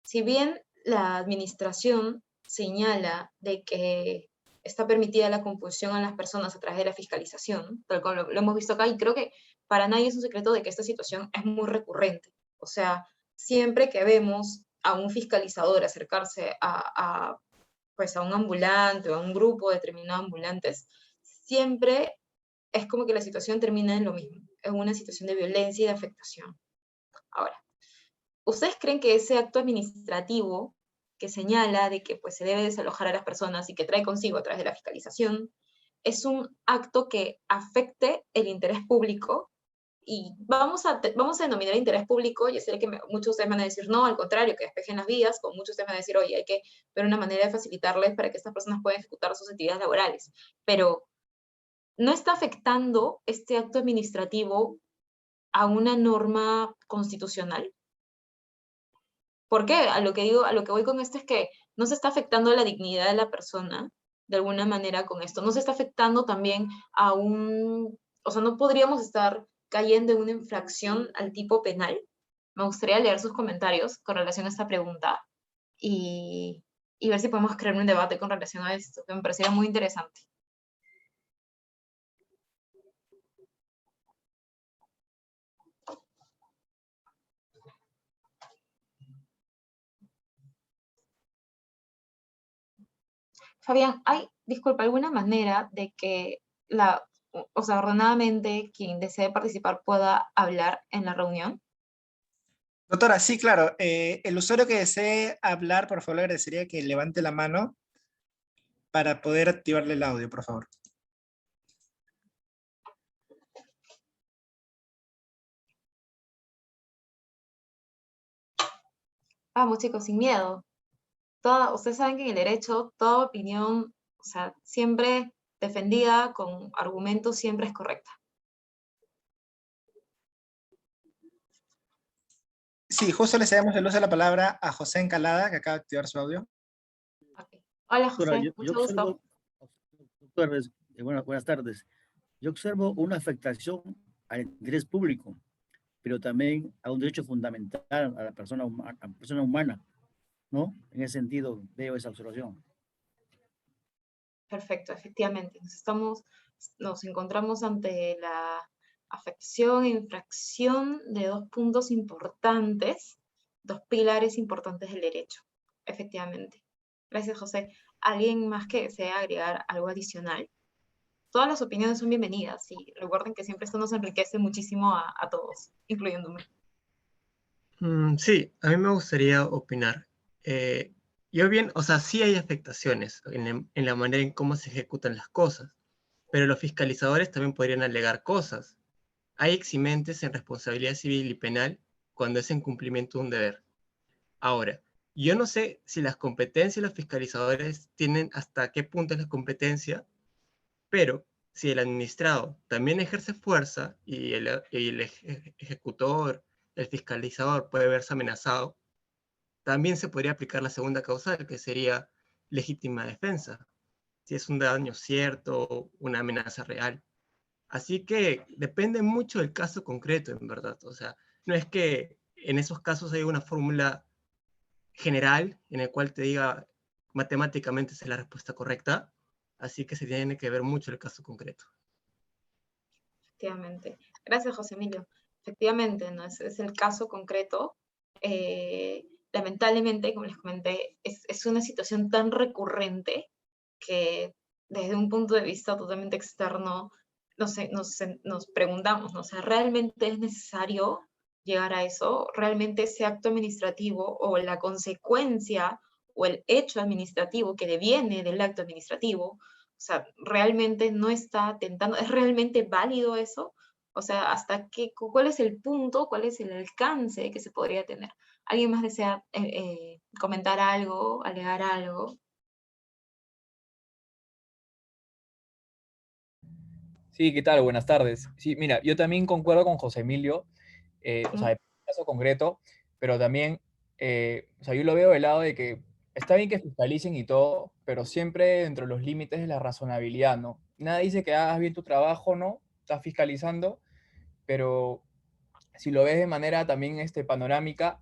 Si bien la administración señala de que está permitida la compulsión a las personas a través de la fiscalización, tal como lo hemos visto acá, y creo que para nadie es un secreto de que esta situación es muy recurrente. O sea, siempre que vemos a un fiscalizador acercarse pues a un ambulante o a un grupo determinado de ambulantes, siempre es como que la situación termina en lo mismo, en una situación de violencia y de afectación. Ahora, ¿ustedes creen que ese acto administrativo que señala de que pues, se debe desalojar a las personas y que trae consigo a través de la fiscalización es un acto que afecte el interés público? Y vamos a denominar interés público, y sé que muchos de ustedes van a decir no, al contrario, que despejen las vías, con muchos de ustedes van a decir, oye, hay que ver una manera de facilitarles para que estas personas puedan ejecutar sus actividades laborales. Pero no está afectando este acto administrativo a una norma constitucional. ¿Por qué? A lo que digo, a lo que voy con esto es que no se está afectando la dignidad de la persona de alguna manera con esto. No se está afectando también o sea, no podríamos estar cayendo en una infracción al tipo penal. Me gustaría leer sus comentarios con relación a esta pregunta y, y ver si podemos crear un debate con relación a esto, que me parecería muy interesante. Fabián, ¿hay, disculpa, alguna manera de que o sea, ordenadamente quien desee participar pueda hablar en la reunión? Doctora, sí, claro. El usuario que desee hablar, por favor, le agradecería que levante la mano para poder activarle el audio, por favor. Vamos, chicos, sin miedo. Ustedes saben que en el derecho, toda opinión, o sea, siempre defendida con argumentos, siempre es correcta. Sí, justo le cedemos el uso de la palabra a José Encalada, que acaba de activar su audio. Okay. Hola, Doctora, José, yo mucho gusto. doctora, buenas tardes. Yo observo una afectación al interés público, pero también a un derecho fundamental a la persona humana, ¿no? En ese sentido veo esa observación. Perfecto, efectivamente. Nos encontramos ante la afección e infracción de dos puntos importantes, dos pilares importantes del derecho, efectivamente. Gracias, José. ¿Alguien más que desea agregar algo adicional? Todas las opiniones son bienvenidas y recuerden que siempre esto nos enriquece muchísimo a todos, incluyéndome. Sí, a mí me gustaría opinar. Yo bien, o sea, sí hay afectaciones en la manera en cómo se ejecutan las cosas, pero los fiscalizadores también podrían alegar cosas. Hay eximentes en responsabilidad civil y penal cuando es en cumplimiento de un deber. Ahora, yo no sé si las competencias de los fiscalizadores tienen hasta qué punto es la competencia, pero si el administrado también ejerce fuerza y el ejecutor, el fiscalizador puede verse amenazado, también se podría aplicar la segunda causal, que sería legítima defensa, si es un daño cierto o una amenaza real. Así que depende mucho del caso concreto, en verdad. O sea, no es que en esos casos hay una fórmula general en el cual te diga matemáticamente esa es la respuesta correcta, así que se tiene que ver mucho el caso concreto. Efectivamente. Gracias, José Emilio. Efectivamente, ¿no? Es el caso concreto. Lamentablemente, como les comenté, es una situación tan recurrente que desde un punto de vista totalmente externo nos preguntamos, ¿no? O sea, ¿realmente es necesario llegar a eso? ¿Realmente ese acto administrativo o la consecuencia o el hecho administrativo que deviene del acto administrativo, o sea, realmente no está atentando, ¿es realmente válido eso? O sea, ¿cuál es el punto, cuál es el alcance que se podría tener? ¿Alguien más desea comentar algo, alegar algo? Sí, ¿qué tal? Buenas tardes. Sí, mira, yo también concuerdo con José Emilio o sea, depende del caso concreto, pero también, o sea, yo lo veo del lado de que está bien que fiscalicen y todo, pero siempre dentro de los límites de la razonabilidad, ¿no? Nada dice que hagas bien tu trabajo, ¿no? Estás fiscalizando, pero si lo ves de manera también panorámica,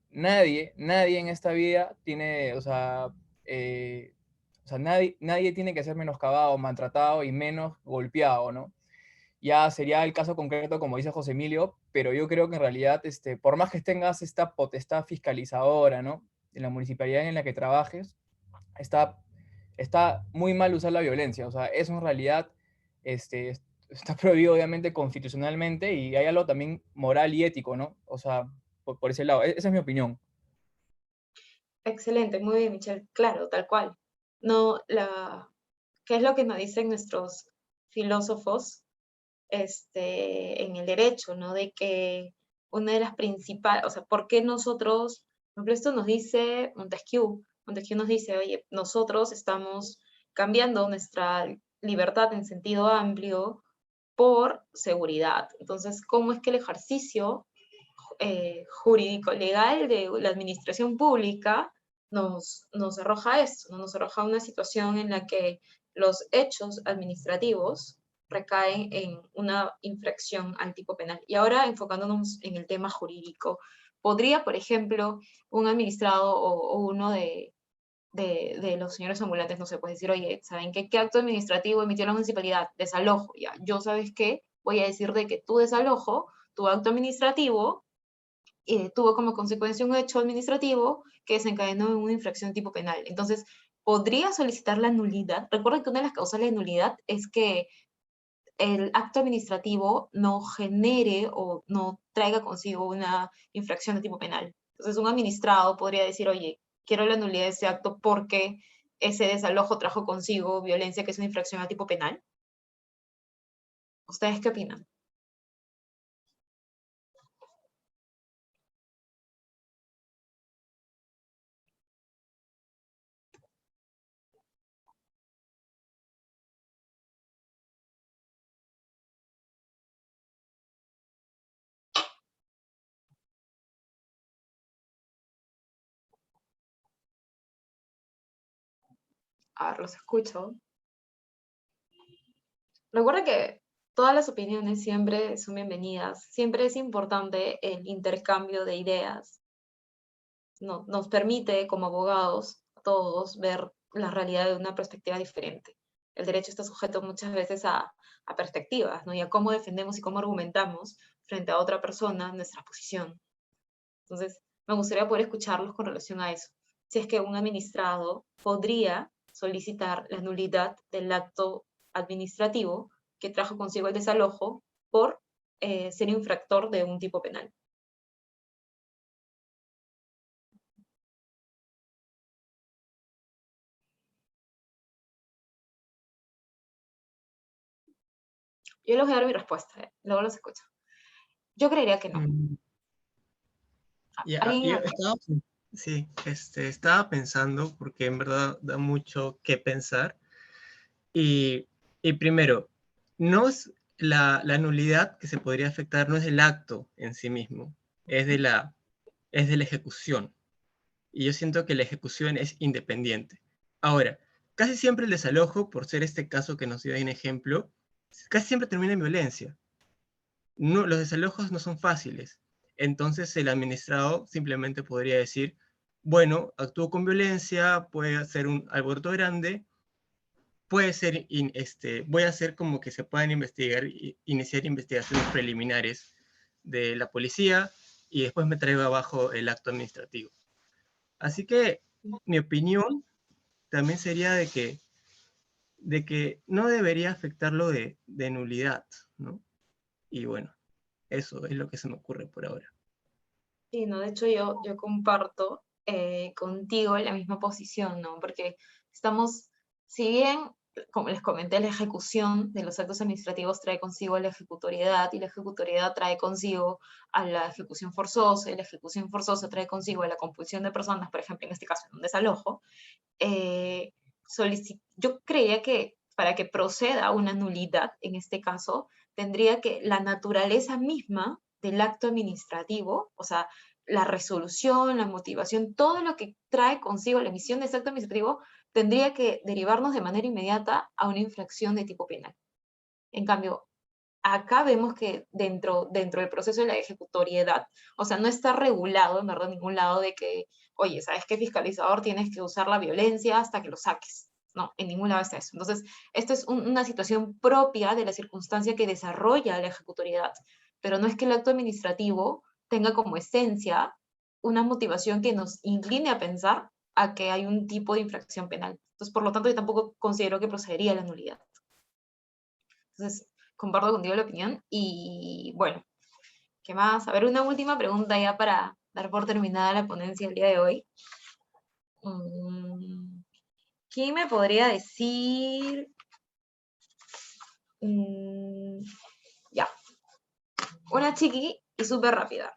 nadie en esta vida tiene, nadie tiene que ser menoscabado, maltratado y menos golpeado, ¿no? Ya sería el caso concreto, como dice José Emilio, pero yo creo que en realidad, por más que tengas esta potestad fiscalizadora, ¿no? En la municipalidad en la que trabajes, está, está muy mal usar la violencia. O sea, eso en realidad está prohibido obviamente constitucionalmente y hay algo también moral y ético, ¿no? O sea, por ese lado. Esa es mi opinión. Excelente, muy bien, Michelle. Claro, tal cual. No, ¿qué es lo que nos dicen nuestros filósofos en el derecho, ¿no? De que una de las principales, o sea, ¿por qué nosotros, por ejemplo, esto nos dice Montesquieu? Montesquieu nos dice, oye, nosotros estamos cambiando nuestra libertad en sentido amplio por seguridad. Entonces, ¿cómo es que el ejercicio jurídico legal de la administración pública nos arroja esto, ¿no? Nos arroja una situación en la que los hechos administrativos recaen en una infracción al tipo penal? Y ahora enfocándonos en el tema jurídico, ¿podría, por ejemplo, un administrado o uno de los señores ambulantes, no sé, pues decir, oye, ¿saben qué? ¿Qué acto administrativo emitió la municipalidad? Desalojo, ya. Yo, ¿sabes qué? Voy a decir de que tu desalojo, tu acto administrativo, tuvo como consecuencia un hecho administrativo que desencadenó en una infracción tipo penal. Entonces, ¿podría solicitar la nulidad? Recuerden que una de las causales de nulidad es que el acto administrativo no genere o no traiga consigo una infracción de tipo penal. Entonces, un administrado podría decir, oye, quiero la nulidad de ese acto porque ese desalojo trajo consigo violencia, que es una infracción a tipo penal. ¿Ustedes qué opinan? A ver, los escucho. Recuerda que todas las opiniones siempre son bienvenidas, siempre es importante el intercambio de ideas. Nos permite como abogados a todos ver la realidad de una perspectiva diferente. El derecho está sujeto muchas veces a perspectivas, ¿no? Y a cómo defendemos y cómo argumentamos frente a otra persona nuestra posición. Entonces, me gustaría poder escucharlos con relación a eso. Si es que un administrado podría solicitar la nulidad del acto administrativo que trajo consigo el desalojo por ser infractor de un tipo penal. Yo les voy a dar mi respuesta, luego los escucho. Yo creería que no. Ya, ¿Alguien? sí, estaba pensando, porque en verdad da mucho que pensar. Y primero, no es la nulidad que se podría afectar, no es del acto en sí mismo, es de la ejecución. Y yo siento que la ejecución es independiente. Ahora, casi siempre el desalojo, por ser este caso que nos dio ahí en ejemplo, casi siempre termina en violencia. No, los desalojos no son fáciles. Entonces el administrado simplemente podría decir, bueno, actúo con violencia, puede hacer un alboroto grande, puede ser, voy a hacer como que se puedan iniciar investigaciones preliminares de la policía y después me traigo abajo el acto administrativo. Así que mi opinión también sería de que no debería afectarlo de nulidad, ¿no? Y bueno, eso es lo que se me ocurre por ahora. Sí, no, de hecho yo comparto contigo la misma posición, ¿no? Porque estamos, si bien, como les comenté, la ejecución de los actos administrativos trae consigo la ejecutoriedad, y la ejecutoriedad trae consigo a la ejecución forzosa, y la ejecución forzosa trae consigo a la compulsión de personas, por ejemplo, en este caso, en un desalojo. Yo creía que para que proceda una nulidad, en este caso, tendría que la naturaleza misma del acto administrativo, o sea, la resolución, la motivación, todo lo que trae consigo la emisión de ese acto administrativo tendría que derivarnos de manera inmediata a una infracción de tipo penal. En cambio, acá vemos que dentro del proceso de la ejecutoriedad, o sea, no está regulado en verdad en ningún lado de que, oye, ¿sabes qué, fiscalizador? Tienes que usar la violencia hasta que lo saques. No, en ningún lado está eso. Entonces, esto es una situación propia de la circunstancia que desarrolla la ejecutoriedad, pero no es que el acto administrativo tenga como esencia una motivación que nos incline a pensar a que hay un tipo de infracción penal. Entonces, por lo tanto, yo tampoco considero que procedería a la nulidad. Entonces, comparto contigo la opinión. Y bueno, ¿qué más? A ver, una última pregunta ya para dar por terminada la ponencia el día de hoy. ¿Quién me podría decir? Ya. Una chiqui y súper rápida.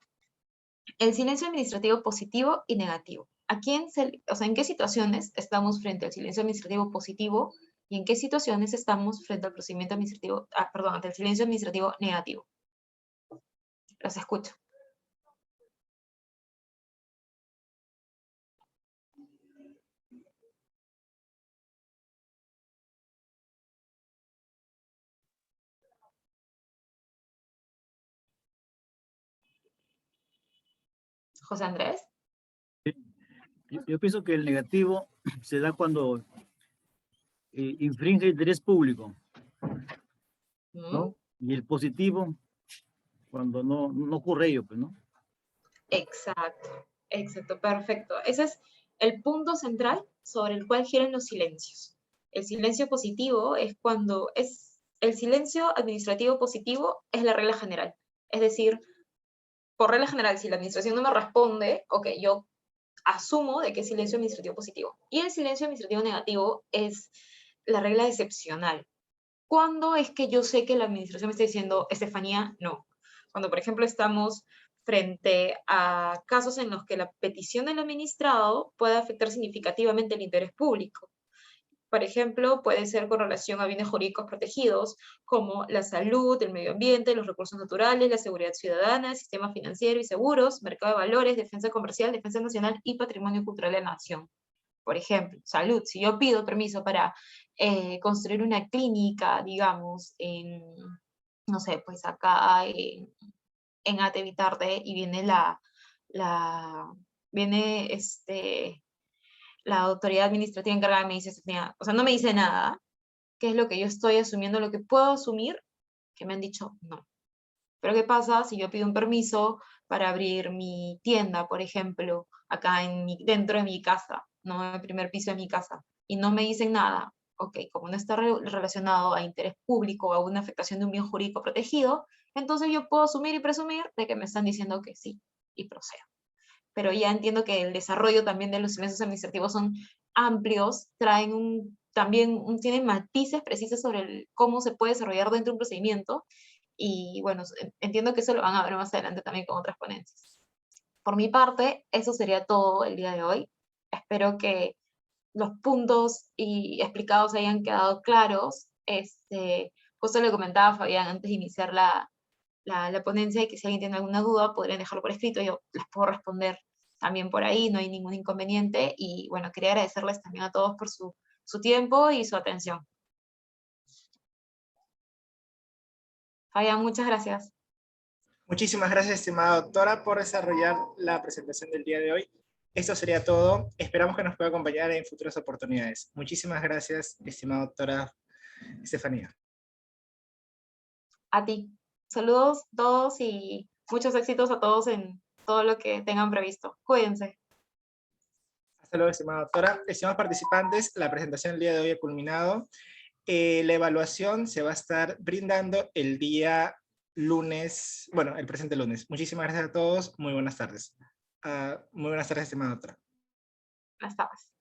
El silencio administrativo positivo y negativo. ¿En qué situaciones estamos frente al silencio administrativo positivo y en qué situaciones estamos frente al procedimiento administrativo, ante el silencio administrativo negativo? Los escucho. José Andrés. Yo pienso que el negativo se da cuando infringe el interés público, ¿no? Y el positivo cuando no ocurre ello, pues, ¿no? Exacto, perfecto. Ese es el punto central sobre el cual giran los silencios. El silencio positivo es cuando el silencio administrativo positivo es la regla general. Es decir, por regla general, si la administración no me responde, ok, yo asumo de que es silencio administrativo positivo. Y el silencio administrativo negativo es la regla excepcional. ¿Cuándo es que yo sé que la administración me está diciendo, Estefanía, no? Cuando, por ejemplo, estamos frente a casos en los que la petición del administrado puede afectar significativamente el interés público. Por ejemplo, puede ser con relación a bienes jurídicos protegidos, como la salud, el medio ambiente, los recursos naturales, la seguridad ciudadana, el sistema financiero y seguros, mercado de valores, defensa comercial, defensa nacional y patrimonio cultural de la nación. Por ejemplo, salud. Si yo pido permiso para construir una clínica, digamos, no sé, pues acá en Atevitarte, y viene la autoridad administrativa encargada y me dice, o sea, no me dice nada, ¿qué es lo que yo estoy asumiendo? Lo que puedo asumir, que me han dicho no. Pero ¿qué pasa si yo pido un permiso para abrir mi tienda, por ejemplo, acá dentro de mi casa, no en el primer piso de mi casa, y no me dicen nada? Ok, como no está relacionado a interés público o a una afectación de un bien jurídico protegido, entonces yo puedo asumir y presumir de que me están diciendo que sí, y procedo. Pero ya entiendo que el desarrollo también de los silencios administrativos son amplios, tienen matices precisos sobre cómo se puede desarrollar dentro de un procedimiento, y bueno, entiendo que eso lo van a ver más adelante también con otras ponencias. Por mi parte, eso sería todo el día de hoy. Espero que los puntos explicados hayan quedado claros. Justo le comentaba a Fabián antes de iniciar la ponencia, y que si alguien tiene alguna duda podrían dejarlo por escrito, yo les puedo responder también por ahí, no hay ningún inconveniente. Y bueno, quería agradecerles también a todos por su tiempo y su atención. Fabián, muchas gracias. Muchísimas gracias, estimada doctora, por desarrollar la presentación del día de hoy. Esto sería todo. Esperamos que nos pueda acompañar en futuras oportunidades. Muchísimas gracias, estimada doctora Estefanía. A ti. Saludos a todos y muchos éxitos a todos en todo lo que tengan previsto. Cuídense. Hasta luego, estimada doctora. Estimados participantes, la presentación del día de hoy ha culminado. La evaluación se va a estar brindando el día lunes, bueno, el presente lunes. Muchísimas gracias a todos. Muy buenas tardes. Muy buenas tardes, estimada doctora. Buenas tardes.